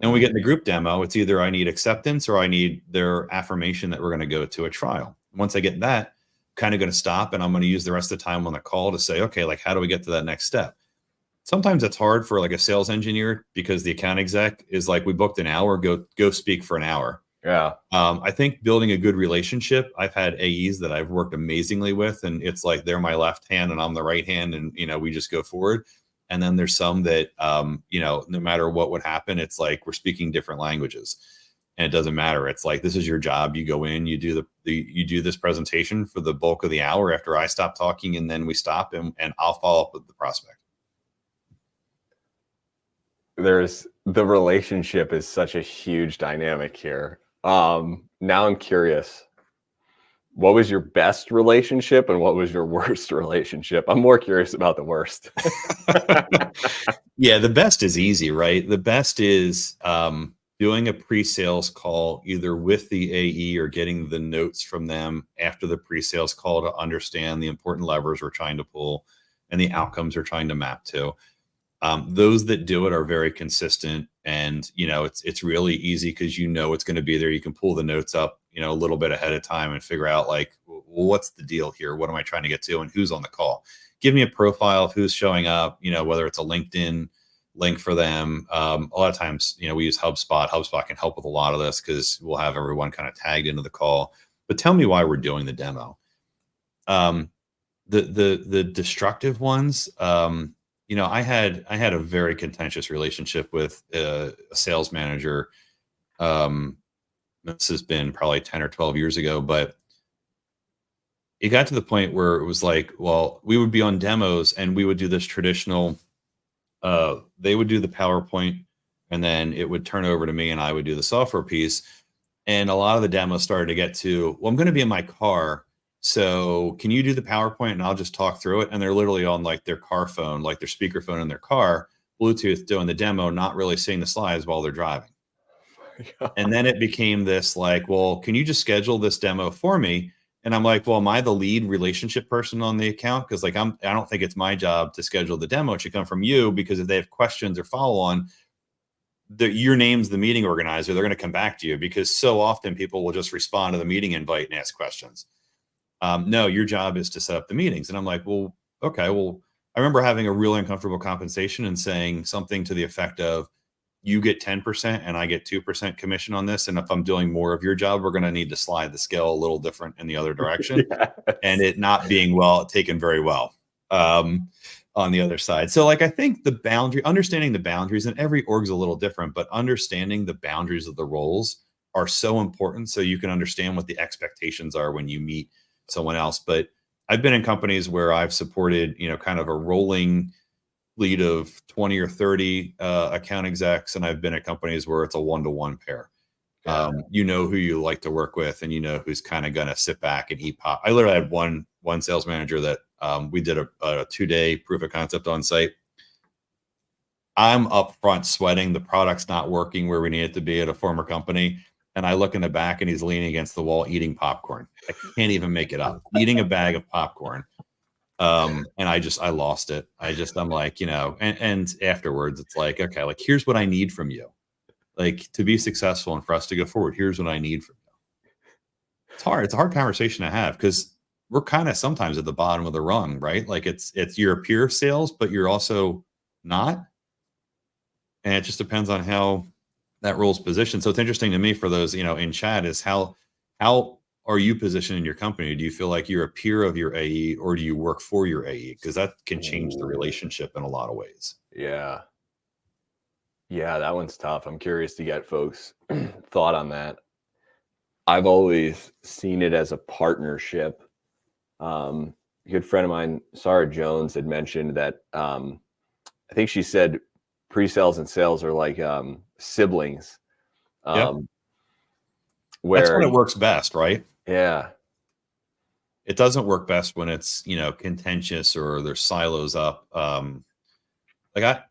B: And when we get in the group demo, it's either I need acceptance or I need their affirmation that we're going to go to a trial. Once I get that, I'm kind of going to stop and I'm going to use the rest of the time on the call to say, okay, like, how do we get to that next step? Sometimes it's hard for like a sales engineer because the account exec is like, we booked an hour, go speak for an hour.
A: Yeah.
B: I think building a good relationship, I've had AEs that I've worked amazingly with, and it's like they're my left hand and I'm the right hand, and we just go forward. And then there's some that no matter what would happen, it's like we're speaking different languages, and it doesn't matter. It's like, this is your job. You go in, you do you do this presentation for the bulk of the hour after I stop talking, and then we stop, and I'll follow up with the prospect.
A: The relationship is such a huge dynamic here. Now I'm curious, what was your best relationship and what was your worst relationship? I'm more curious about the worst.
B: Yeah, the best is easy, right? The best is doing a pre-sales call either with the AE or getting the notes from them after the pre-sales call to understand the important levers we're trying to pull and the outcomes we're trying to map to. Those that do it are very consistent, and it's really easy because it's going to be there. You can pull the notes up a little bit ahead of time and figure out like, well, what's the deal here? What am I trying to get to, and who's on the call? Give me a profile of who's showing up, whether it's a LinkedIn link for them. A lot of times, we use HubSpot. HubSpot can help with a lot of this because we'll have everyone kind of tagged into the call. But tell me why we're doing the demo. The destructive ones, I had a very contentious relationship with a sales manager. This has been probably 10 or 12 years ago, but it got to the point where it was like, well, we would be on demos and we would do this traditional, they would do the PowerPoint and then it would turn over to me and I would do the software piece. And a lot of the demos started to get to, well, I'm going to be in my car, so can you do the PowerPoint and I'll just talk through it? And they're literally on like their car phone, like their speakerphone in their car, Bluetooth, doing the demo, not really seeing the slides while they're driving. And then it became this like, well, can you just schedule this demo for me? And I'm like, well, am I the lead relationship person on the account? Because like I don't think it's my job to schedule the demo. It should come from you, because if they have questions or follow on, your name's the meeting organizer. They're going to come back to you, because so often people will just respond to the meeting invite and ask questions. No, your job is to set up the meetings. And I'm like, well, okay. Well, I remember having a really uncomfortable conversation and saying something to the effect of, you get 10% and I get 2% commission on this. And if I'm doing more of your job, we're going to need to slide the scale a little different in the other direction. Yes. And it not being taken very well on the other side. So like, I think understanding the boundaries, and every org's a little different, but understanding the boundaries of the roles are so important, so you can understand what the expectations are when you meet someone else. But I've been in companies where I've supported, kind of a rolling lead of 20 or 30 account execs. And I've been at companies where it's a 1-to-1 pair. Yeah. Who you like to work with, and who's kind of going to sit back and eat pop. I literally had one sales manager that we did a 2-day proof of concept on site. I'm up front sweating. The product's not working where we need it to be at a former company. And I look in the back and he's leaning against the wall eating popcorn. I can't even make it up. Eating a bag of popcorn. And I lost it. I'm like, and afterwards it's like, okay, like, here's what I need from you, like, to be successful and for us to go forward. Here's what I need from you. It's hard. It's a hard conversation to have, because we're kind of sometimes at the bottom of the rung, right? Like it's you're a peer of sales, but you're also not. And it just depends on how that role's positioned. So it's interesting to me, for those, in chat, is how are you positioned in your company? Do you feel like you're a peer of your AE, or do you work for your AE? Because that can change the relationship in a lot of ways.
A: Yeah. Yeah, that one's tough. I'm curious to get folks' thought on that. I've always seen it as a partnership. A good friend of mine, Sarah Jones, had mentioned that I think she said pre-sales and sales are like siblings.
B: Yep. That's when it works best, right?
A: Yeah.
B: It doesn't work best when it's, contentious or there's silos up. Like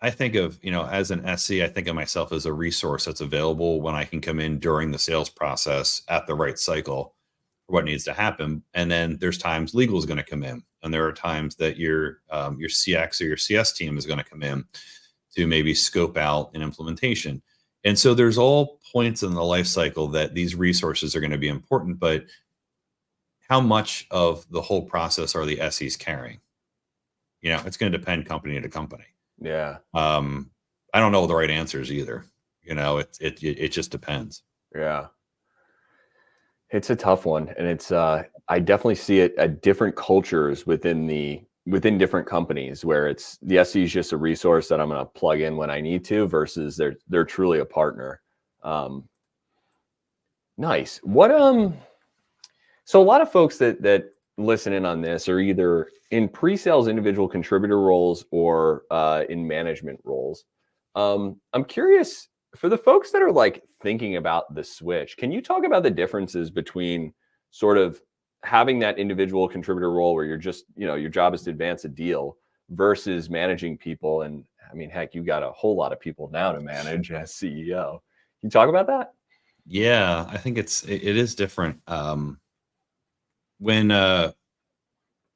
B: I think of, as an SC, I think of myself as a resource that's available when I can come in during the sales process at the right cycle for what needs to happen. And then there's times legal is going to come in, and there are times that your CX or your CS team is going to come in to maybe scope out an implementation. And so there's all points in the life cycle that these resources are going to be important, but how much of the whole process are the SEs carrying? It's going to depend company to company.
A: Yeah.
B: I don't know the right answers either. It just depends.
A: Yeah. It's a tough one. And it's I definitely see it at different cultures within different companies where it's the SE is just a resource that I'm going to plug in when I need to versus they're truly a partner. Um, nice. So a lot of folks that listen in on this are either in pre-sales individual contributor roles or in management roles. I'm curious for the folks that are like thinking about the switch. Can you talk about the differences between sort of having that individual contributor role where you're just, your job is to advance a deal versus managing people? And I mean, heck, you got a whole lot of people now to manage as CEO. Can you talk about that?
B: Yeah, I think it is different. When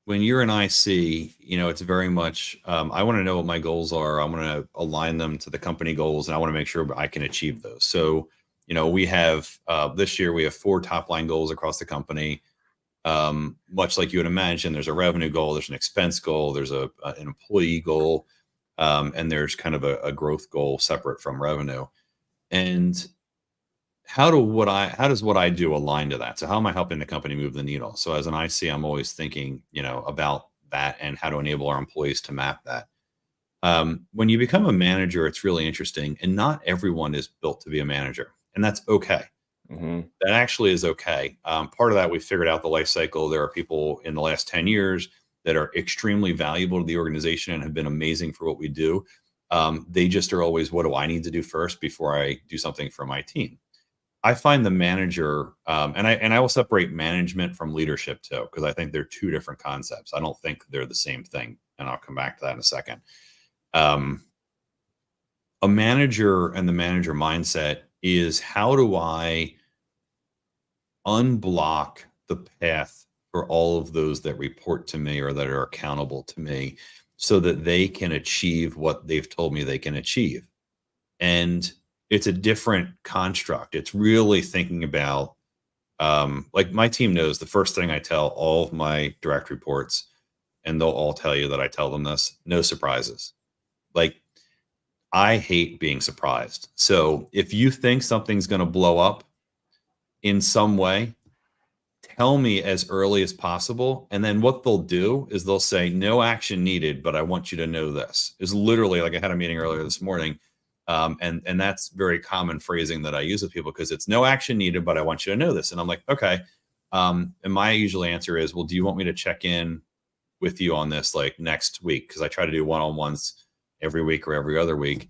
B: when you're an IC, it's very much, I want to know what my goals are. I want to align them to the company goals, and I want to make sure I can achieve those. So, we have this year we have 4 top line goals across the company. Much like you would imagine, there's a revenue goal, there's an expense goal, there's an employee goal, and there's kind of a growth goal separate from revenue. And how does what I do align to that? So how am I helping the company move the needle? So as an IC, I'm always thinking, about that and how to enable our employees to map that. When you become a manager, it's really interesting, and not everyone is built to be a manager, and that's okay.
A: Hmm.
B: That actually is okay. Part of that, we figured out the life cycle. There are people in the last 10 years that are extremely valuable to the organization and have been amazing for what we do. They just are always, what do I need to do first before I do something for my team? I find the manager, and I will separate management from leadership too, because I think they're 2 different concepts. I don't think they're the same thing, and I'll come back to that in a second. A manager and the manager mindset is, how do I unblock the path for all of those that report to me or that are accountable to me so that they can achieve what they've told me they can achieve? And it's a different construct. It's really thinking about, like, my team knows the first thing I tell all of my direct reports, and they'll all tell you that I tell them this: no surprises. Like, I hate being surprised. So if you think something's going to blow up in some way, tell me as early as possible. And then what they'll do is they'll say, no action needed, but I want you to know this. Is literally, like, I had a meeting earlier this morning. And that's very common phrasing that I use with people, because it's no action needed, but I want you to know this. And I'm like, okay. And my usual answer is, well, do you want me to check in with you on this like next week? Because I try to do one-on-ones every week or every other week.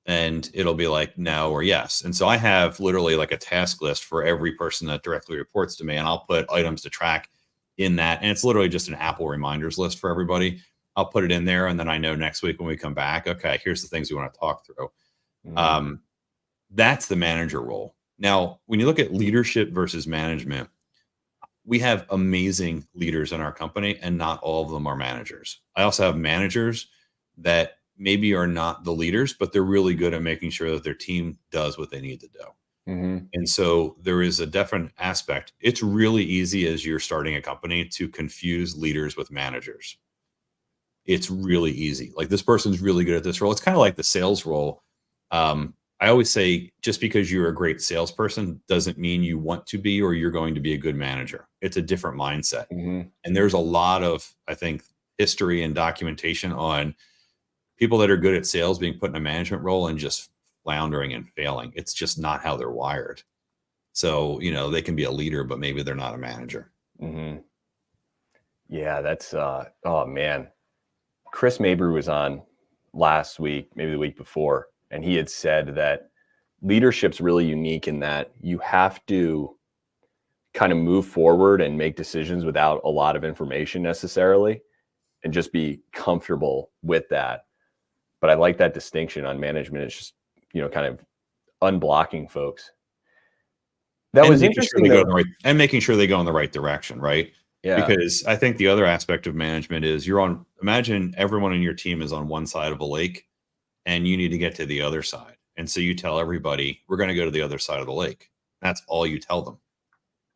B: And it'll be like no or yes. And so I have literally like a task list for every person that directly reports to me, and I'll put items to track in that. And it's literally just an Apple reminders list for everybody. I'll put it in there, and then I know next week when we come back, okay, here's the things we want to talk through.
A: Hmm.
B: That's the manager role. Now, when you look at leadership versus management, we have amazing leaders in our company, and not all of them are managers. I also have managers that maybe are not the leaders, but they're really good at making sure that their team does what they need to do.
A: Hmm.
B: And so there is a different aspect. It's really easy as you're starting a company to confuse leaders with managers. It's really easy. Like, this person's really good at this role. It's kind of like the sales role. I always say, just because you're a great salesperson doesn't mean you want to be or you're going to be a good manager. It's a different mindset.
A: Hmm.
B: And there's a lot of, I think, history and documentation on people that are good at sales being put in a management role and just floundering and failing. It's just not how they're wired. So, they can be a leader, but maybe they're not a manager.
A: Hmm. Yeah, that's oh man. Chris Mabry was on last week, maybe the week before, and he had said that leadership's really unique in that you have to kind of move forward and make decisions without a lot of information necessarily, and just be comfortable with that. But I like that distinction on management. It's just, kind of unblocking folks. That
B: And
A: was
B: making sure
A: interesting
B: they go in
A: though.
B: the right and making sure they go in the right direction, right?
A: Yeah.
B: Because I think the other aspect of management is, imagine everyone in your team is on one side of a lake and you need to get to the other side. And so you tell everybody, we're going to go to the other side of the lake. That's all you tell them,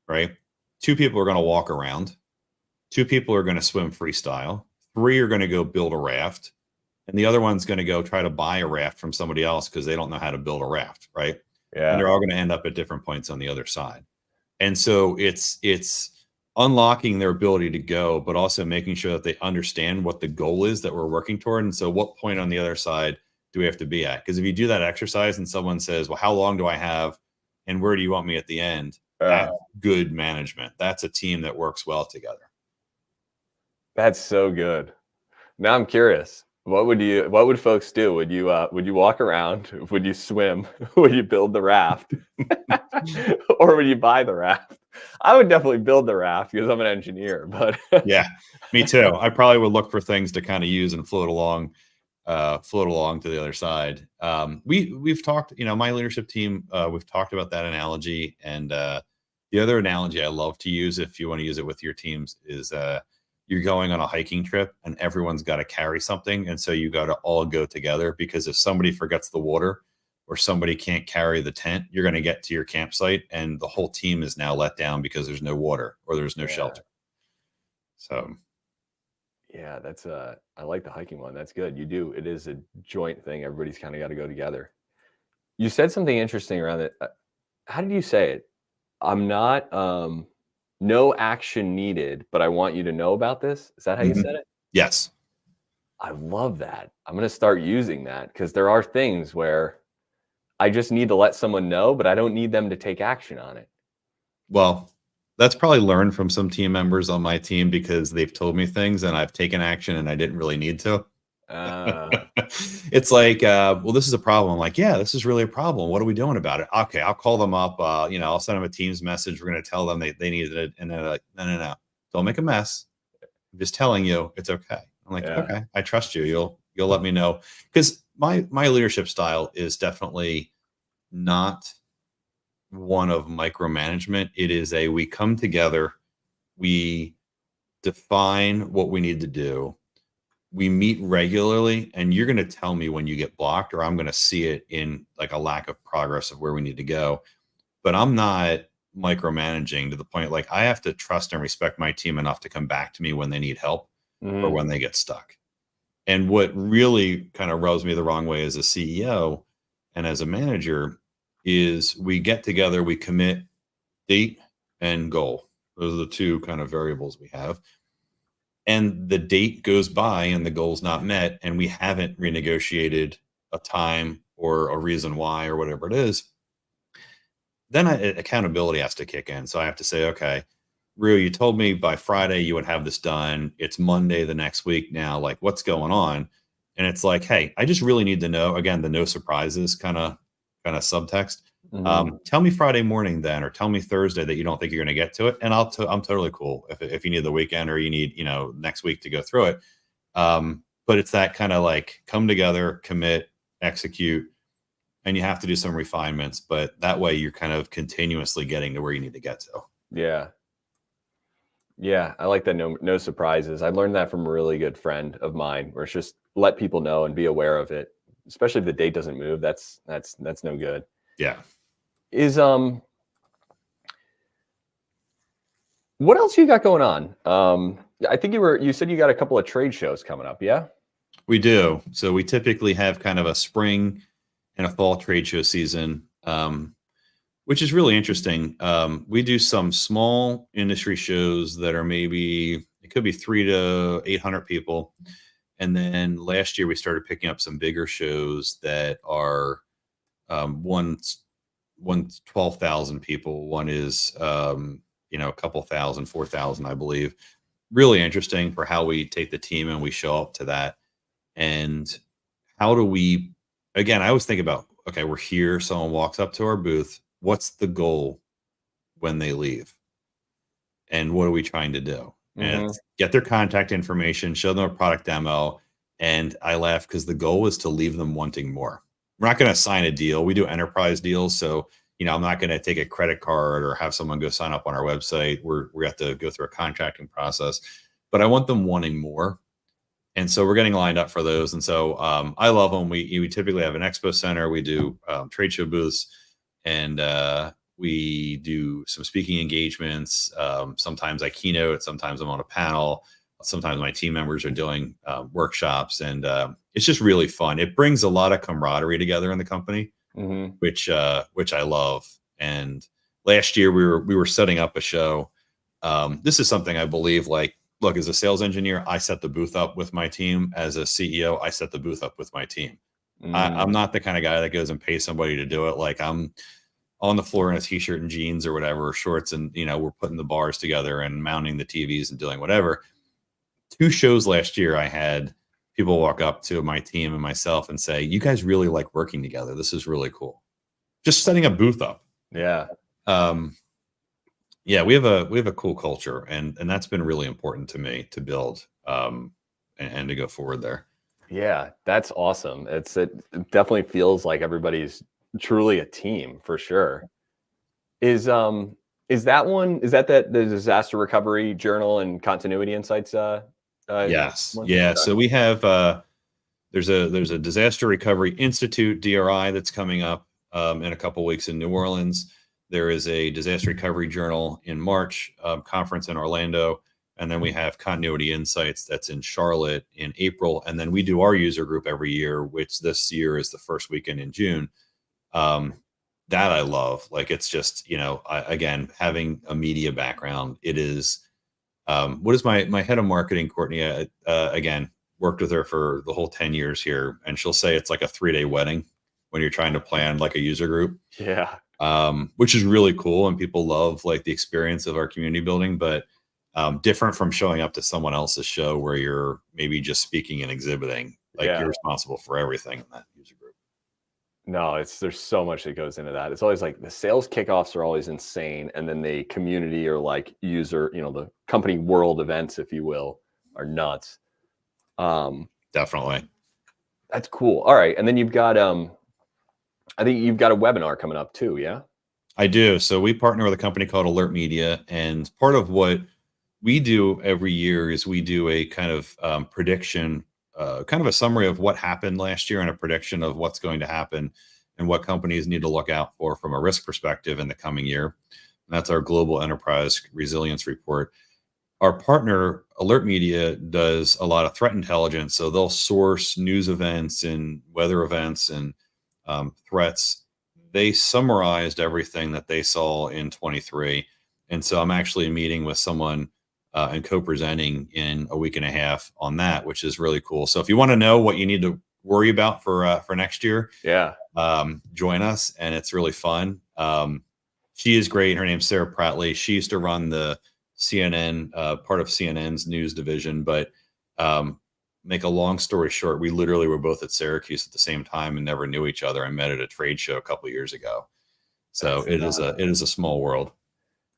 B: right? 2 people are going to walk around. 2 people are going to swim freestyle. 3 are going to go build a raft. and the other one's going to go try to buy a raft from somebody else because they don't know how to build a raft, right?
A: Yeah.
B: And they're all going to end up at different points on the other side. And so it's unlocking their ability to go, but also making sure that they understand what the goal is that we're working toward. And so what point on the other side do we have to be at? Because if you do that exercise and someone says, well, how long do I have and where do you want me at the end? That's good management. That's a team that works well together.
A: That's so good. Now I'm curious. What would folks do? Would you walk around? Would you swim? Would you build the raft? Or would you buy the raft? I would definitely build the raft because I'm an engineer, but
B: yeah, me too. I probably would look for things to kind of use and float along to the other side. We've talked, my leadership team, we've talked about that analogy. And the other analogy I love to use, if you want to use it with your teams, is you're going on a hiking trip and everyone's got to carry something. And so you got to all go together, because if somebody forgets the water or somebody can't carry the tent, you're going to get to your campsite and the whole team is now let down because there's no water or there's no shelter. So
A: yeah, I like the hiking one. That's good. It is a joint thing. Everybody's kind of got to go together. You said something interesting around it. How did you say it? I'm not, no action needed, but I want you to know about this. Is that how you said it?
B: Yes.
A: I love that. I'm going to start using that, because there are things where I just need to let someone know, but I don't need them to take action on it.
B: Well, that's probably learned from some team members on my team, because they've told me things and I've taken action and I didn't really need to. It's like, well, this is a problem. I'm like, yeah, this is really a problem. What are we doing about it? Okay, I'll call them up. I'll send them a Teams message. We're going to tell them they need it. And they're like, no. Don't make a mess. I'm just telling you it's okay. I'm like, okay, I trust you. You'll let me know. Because my leadership style is definitely not one of micromanagement. It is we come together, we define what we need to do, we meet regularly, and you're going to tell me when you get blocked, or I'm going to see it in like a lack of progress of where we need to go. But I'm not micromanaging to the point, like, I have to trust and respect my team enough to come back to me when they need help or when they get stuck. And what really kind of rubs me the wrong way as a CEO and as a manager is we get together, we commit date and goal. Those are the two kind of variables we have. And the date goes by and the goal's not met, and we haven't renegotiated a time or a reason why or whatever it is. Then accountability has to kick in. So I have to say, okay, Rio, you told me by Friday you would have this done. It's Monday the next week now. Like, what's going on? And it's like, hey, I just really need to know. Again, the no surprises kind of subtext. Tell me Friday morning then, or tell me Thursday that you don't think you're going to get to it, and I'm totally cool if you need the weekend or you need next week to go through it. But it's that kind of like come together, commit, execute, and you have to do some refinements. But that way, you're kind of continuously getting to where you need to get to.
A: Yeah, I like that no surprises. I learned that from a really good friend of mine, where it's just let people know and be aware of it, especially if the date doesn't move. That's no good.
B: Yeah.
A: What else you got going on? I think you said you got a couple of trade shows coming up. Yeah,
B: we do. So we typically have kind of a spring and a fall trade show season, which is really interesting. We do some small industry shows that are it could be 300 to 800 people. And then last year we started picking up some bigger shows that are one's 12,000 people. One is, a couple thousand, 4,000, I believe. Really interesting for how we take the team and we show up to that. And how do we, again, I always think about, okay, we're here. Someone walks up to our booth. What's the goal when they leave? And what are we trying to do? And get their contact information, show them a product demo. And I laugh because the goal is to leave them wanting more. We're not going to sign a deal. We do enterprise deals. So, I'm not going to take a credit card or have someone go sign up on our website. We have to go through a contracting process, but I want them wanting more. And so we're getting lined up for those. And so I love them. We typically have an expo center. We do trade show booths, and we do some speaking engagements. Sometimes I keynote, sometimes I'm on a panel. sometimes my team members are doing workshops, and it's just really fun. It brings a lot of camaraderie together in the company, which I love. And last year we were setting up a show. This is something I believe, like, look, as a sales engineer, I set the booth up with my team. As a CEO, I set the booth up with my team. I'm not the kind of guy that goes and pays somebody to do it. Like, I'm on the floor in a t-shirt and jeans or whatever, or shorts, and we're putting the bars together and mounting the TVs and doing whatever. 2 shows last year, I had people walk up to my team and myself and say, "You guys really like working together. This is really cool." Just setting a booth up.
A: Yeah.
B: Yeah, we have a cool culture, and that's been really important to me to build and to go forward there.
A: Yeah, that's awesome. It definitely feels like everybody's truly a team for sure. Is that the disaster recovery journal and continuity insights?
B: Yes.
A: One?
B: Yeah.
A: Okay.
B: So we have there's a Disaster Recovery Institute, DRI, that's coming up in a couple weeks in New Orleans. There is a Disaster Recovery Journal in March, conference in Orlando. And then we have Continuity Insights that's in Charlotte in April. And then we do our user group every year, which this year is the first weekend in June. That I love. Like, it's just, again, having a media background, it is, what is my head of marketing, Courtney, again, worked with her for the whole 10 years here. And she'll say it's like a 3-day wedding when you're trying to plan like a user group.
A: Yeah.
B: Which is really cool. And people love like the experience of our community building, but different from showing up to someone else's show where you're maybe just speaking and exhibiting. Like, you're responsible for everything in that user group.
A: No, there's so much that goes into that. It's always like the sales kickoffs are always insane. And then the community or like user, the company world events, if you will, are nuts.
B: Definitely.
A: That's cool. All right. And then you've got, I think you've got a webinar coming up too. Yeah.
B: I do. So we partner with a company called Alert Media. And part of what we do every year is we do a kind of prediction, kind of a summary of what happened last year and a prediction of what's going to happen and what companies need to look out for from a risk perspective in the coming year. And that's our Global Enterprise Resilience Report. Our partner, Alert Media, does a lot of threat intelligence. So they'll source news events and weather events and threats. They summarized everything that they saw in 23. And so I'm actually meeting with someone and co-presenting in a week and a half on that, which is really cool. So if you want to know what you need to worry about for next year, join us, and it's really fun. She is great. Her name's Sarah Prattley. She used to run the CNN, part of CNN's news division, but make a long story short, we literally were both at Syracuse at the same time and never knew each other. I met at a trade show a couple of years ago. So it is a small world.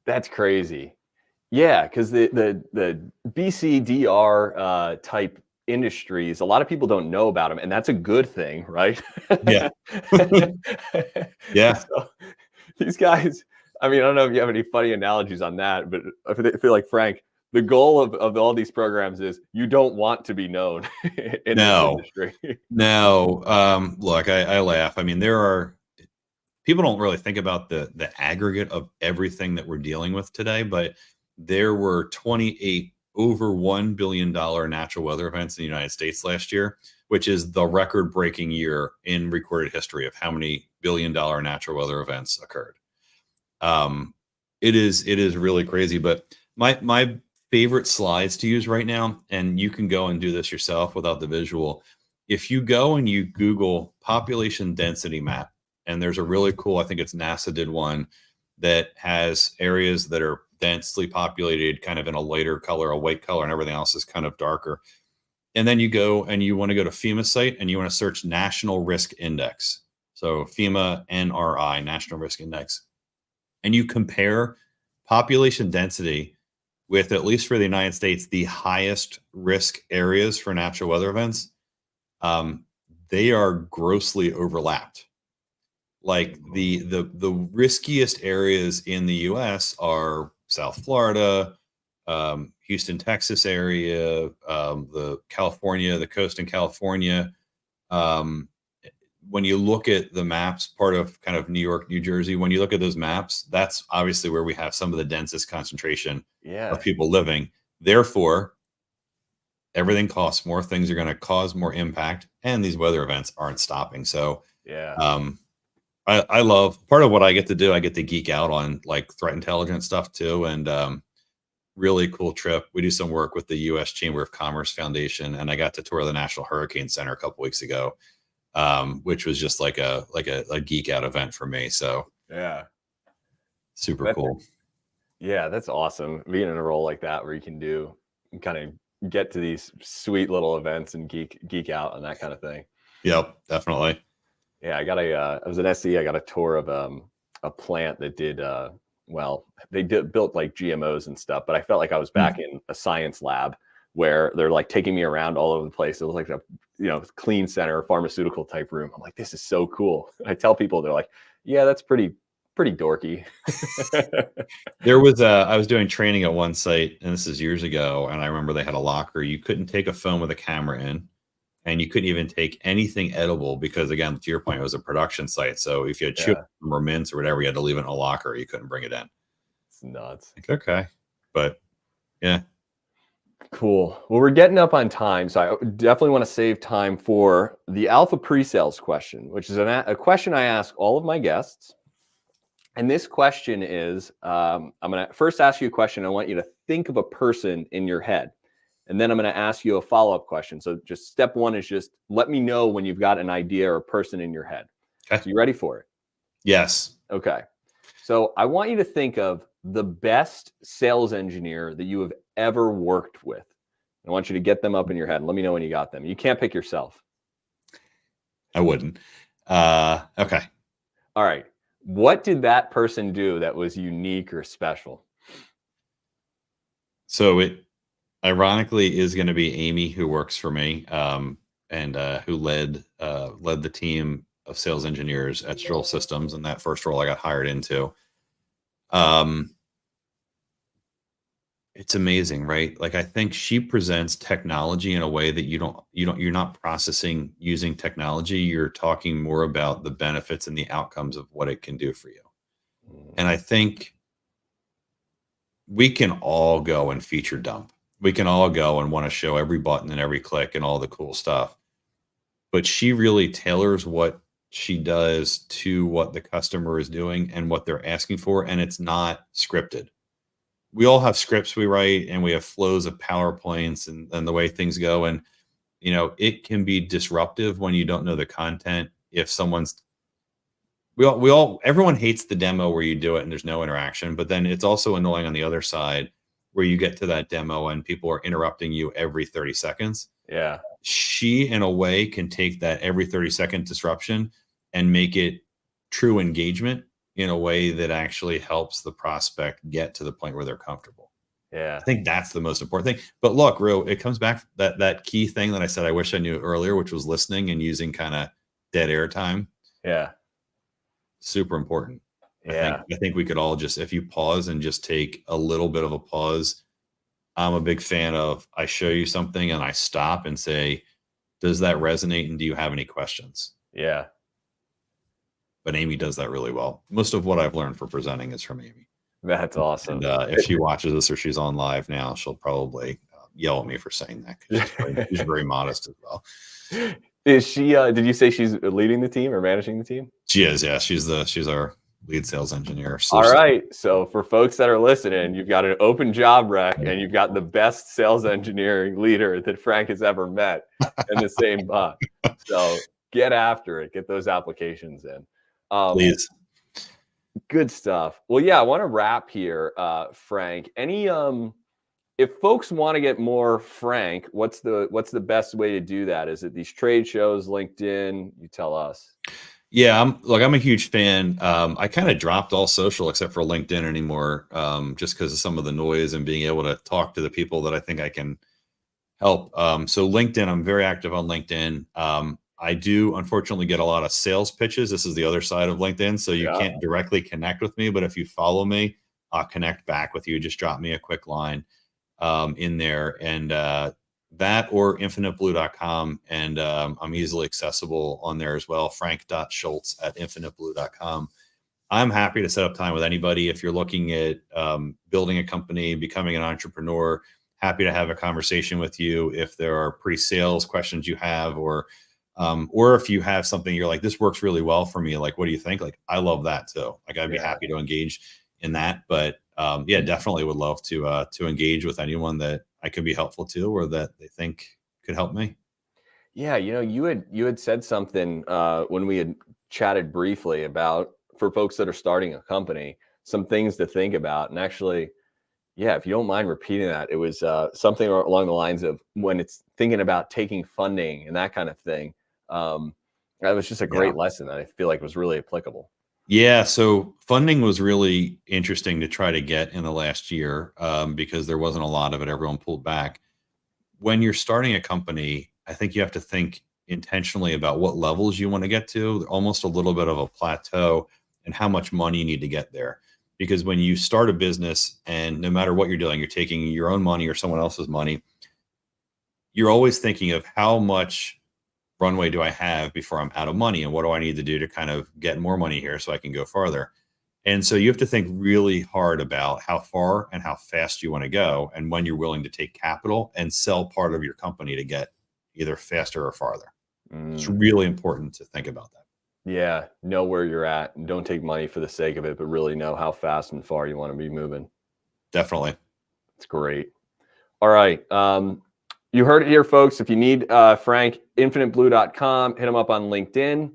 A: That's crazy. Yeah, because the BCDR type industries, a lot of people don't know about them, and that's a good thing, right?
B: Yeah. Yeah.
A: So, these guys, I mean, I don't know if you have any funny analogies on that, but I feel like, Frank, the goal of all these programs is you don't want to be known in this industry.
B: No. Look, I laugh. I mean, people don't really think about the aggregate of everything that we're dealing with today, but there were 28 over $1 billion natural weather events in the United States last year, which is the record-breaking year in recorded history of how many billion-dollar natural weather events occurred. It is really crazy. But my favorite slides to use right now, and you can go and do this yourself without the visual. If you go and you Google population density map, and there's a really cool, I think it's NASA did one that has areas that are densely populated kind of in a lighter color, a white color, and everything else is kind of darker. And then you go and you want to go to FEMA site and you want to search National Risk Index. So FEMA NRI, National Risk Index. And you compare population density with, at least for the United States, the highest risk areas for natural weather events. They are grossly overlapped. Like the riskiest areas in the US are South Florida, Houston, Texas area, the coast in California. When you look at the maps, part of kind of New York, New Jersey, when you look at those maps, that's obviously where we have some of the densest concentration of people living. Therefore, everything costs more. Things are going to cause more impact, and these weather events aren't stopping. So,
A: Yeah.
B: I love part of what I get to do. I get to geek out on like threat intelligence stuff too, and really cool trip. We do some work with the U.S. Chamber of Commerce Foundation, and I got to tour the National Hurricane Center a couple weeks ago, which was just like a geek out event for me. So
A: yeah,
B: super cool.
A: Yeah, that's awesome. Being in a role like that where you can kind of get to these sweet little events and geek out and that kind of thing.
B: Yep, definitely.
A: Yeah, I was an SE. I got a tour of a plant that did built like GMOs and stuff, but I felt like I was back in a science lab where they're like taking me around all over the place. It was like a clean center, pharmaceutical type room. I'm like, this is so cool. I tell people, they're like, yeah, that's pretty dorky.
B: There was I was doing training at one site, and this is years ago, and I remember they had a locker. You couldn't take a phone with a camera in, and you couldn't even take anything edible because, again, to your point, it was a production site. So if you had chewed or mints or whatever, you had to leave it in a locker. You couldn't bring it in.
A: It's nuts.
B: Like, okay, but yeah.
A: Cool. Well, we're getting up on time, so I definitely want to save time for the alpha pre-sales question, which is a question I ask all of my guests. And this question is, I'm going to first ask you a question. I want you to think of a person in your head. And then I'm going to ask you a follow-up question. So just step one is just let me know when you've got an idea or a person in your head. Okay. So you ready for it?
B: Yes.
A: Okay. So I want you to think of the best sales engineer that you have ever worked with. I want you to get them up in your head and let me know when you got them. You can't pick yourself.
B: I wouldn't. Okay.
A: All right. What did that person do that was unique or special?
B: So it ironically is going to be Amy, who works for me, and who led the team of sales engineers at Shultz Systems, and that first role I got hired into. It's amazing, right? Like, I think she presents technology in a way that you're not processing using technology. You're talking more about the benefits and the outcomes of what it can do for you. And I think we can all go and feature dump. We can all go and want to show every button and every click and all the cool stuff. But she really tailors what she does to what the customer is doing and what they're asking for. And it's not scripted. We all have scripts we write, and we have flows of PowerPoints and the way things go. And, it can be disruptive when you don't know the content. If everyone hates the demo where you do it and there's no interaction, but then it's also annoying on the other side where you get to that demo and people are interrupting you every 30 seconds.
A: Yeah.
B: She, in a way, can take that every 30-second disruption and make it true engagement in a way that actually helps the prospect get to the point where they're comfortable.
A: Yeah.
B: I think that's the most important thing. But look, it comes back that key thing that I said I wish I knew earlier, which was listening and using kind of dead air time.
A: Yeah.
B: Super important.
A: Yeah.
B: I think we could all just, if you pause and just take a little bit of a pause. I'm a big fan of, I show you something and I stop and say, does that resonate? And do you have any questions?
A: Yeah.
B: But Amy does that really well. Most of what I've learned for presenting is from Amy.
A: That's awesome.
B: And if she watches this or she's on live now, she'll probably yell at me for saying that. She's very modest as well.
A: Is she, did you say she's leading the team or managing the team?
B: She is. Yeah. She's our lead sales engineer.
A: So all right. So for folks that are listening, you've got an open job rec and you've got the best sales engineering leader that Frank has ever met in the same box. So get after it. Get those applications in.
B: Please.
A: Good stuff. Well, yeah, I want to wrap here, Frank. Any if folks want to get more Frank, what's the best way to do that? Is it these trade shows, LinkedIn? You tell us.
B: Yeah, I'm a huge fan. I kind of dropped all social except for LinkedIn anymore, just because of some of the noise and being able to talk to the people that I think I can help. So LinkedIn, I'm very active on LinkedIn. I do unfortunately get a lot of sales pitches. This is the other side of LinkedIn. So you can't directly connect with me, but if you follow me, I'll connect back with you. Just drop me a quick line in there, and that or infiniteblue.com. And I'm easily accessible on there as well. frank.schultz@infiniteblue.com. I'm happy to set up time with anybody. If you're looking at building a company, becoming an entrepreneur, happy to have a conversation with you if there are pre-sales questions you have, or if you have something you're like, this works really well for me. Like, what do you think? Like, I love that too. Like, I'd be happy to engage in that. But yeah, definitely would love to engage with anyone that I could be helpful to, or that they think could help me.
A: Yeah, you had said something when we had chatted briefly about, for folks that are starting a company, some things to think about. And actually, yeah, if you don't mind repeating that, it was something along the lines of when it's thinking about taking funding and that kind of thing. That was just a great lesson that I feel like was really applicable.
B: Yeah, so funding was really interesting to try to get in the last year, because there wasn't a lot of it. Everyone pulled back. When you're starting a company, I think you have to think intentionally about what levels you want to get to, almost a little bit of a plateau, and how much money you need to get there. Because when you start a business, and no matter what you're doing, you're taking your own money or someone else's money, you're always thinking of how much runway do I have before I'm out of money, and what do I need to do to kind of get more money here so I can go farther. And so you have to think really hard about how far and how fast you want to go, and when you're willing to take capital and sell part of your company to get either faster or farther. It's really important to think about that.
A: Yeah, know where you're at and don't take money for the sake of it, but really know how fast and far you want to be moving.
B: Definitely.
A: It's great. All right. You heard it here, folks. If you need Frank, infiniteblue.com, hit them up on LinkedIn.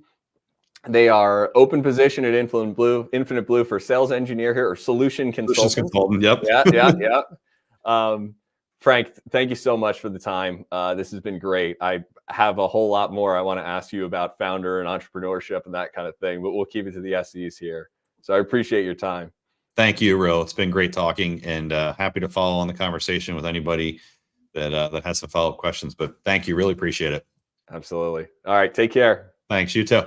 A: They are open position at Infinite Blue for sales engineer here, or solution consultant.
B: Yep.
A: Yeah. Frank, thank you so much for the time. This has been great. I have a whole lot more I want to ask you about founder and entrepreneurship and that kind of thing, but we'll keep it to the SEs here. So I appreciate your time.
B: Thank you, Will. It's been great talking, and happy to follow on the conversation with anybody that has some follow-up questions. But thank you. Really appreciate it.
A: Absolutely. All right. Take care.
B: Thanks. You too.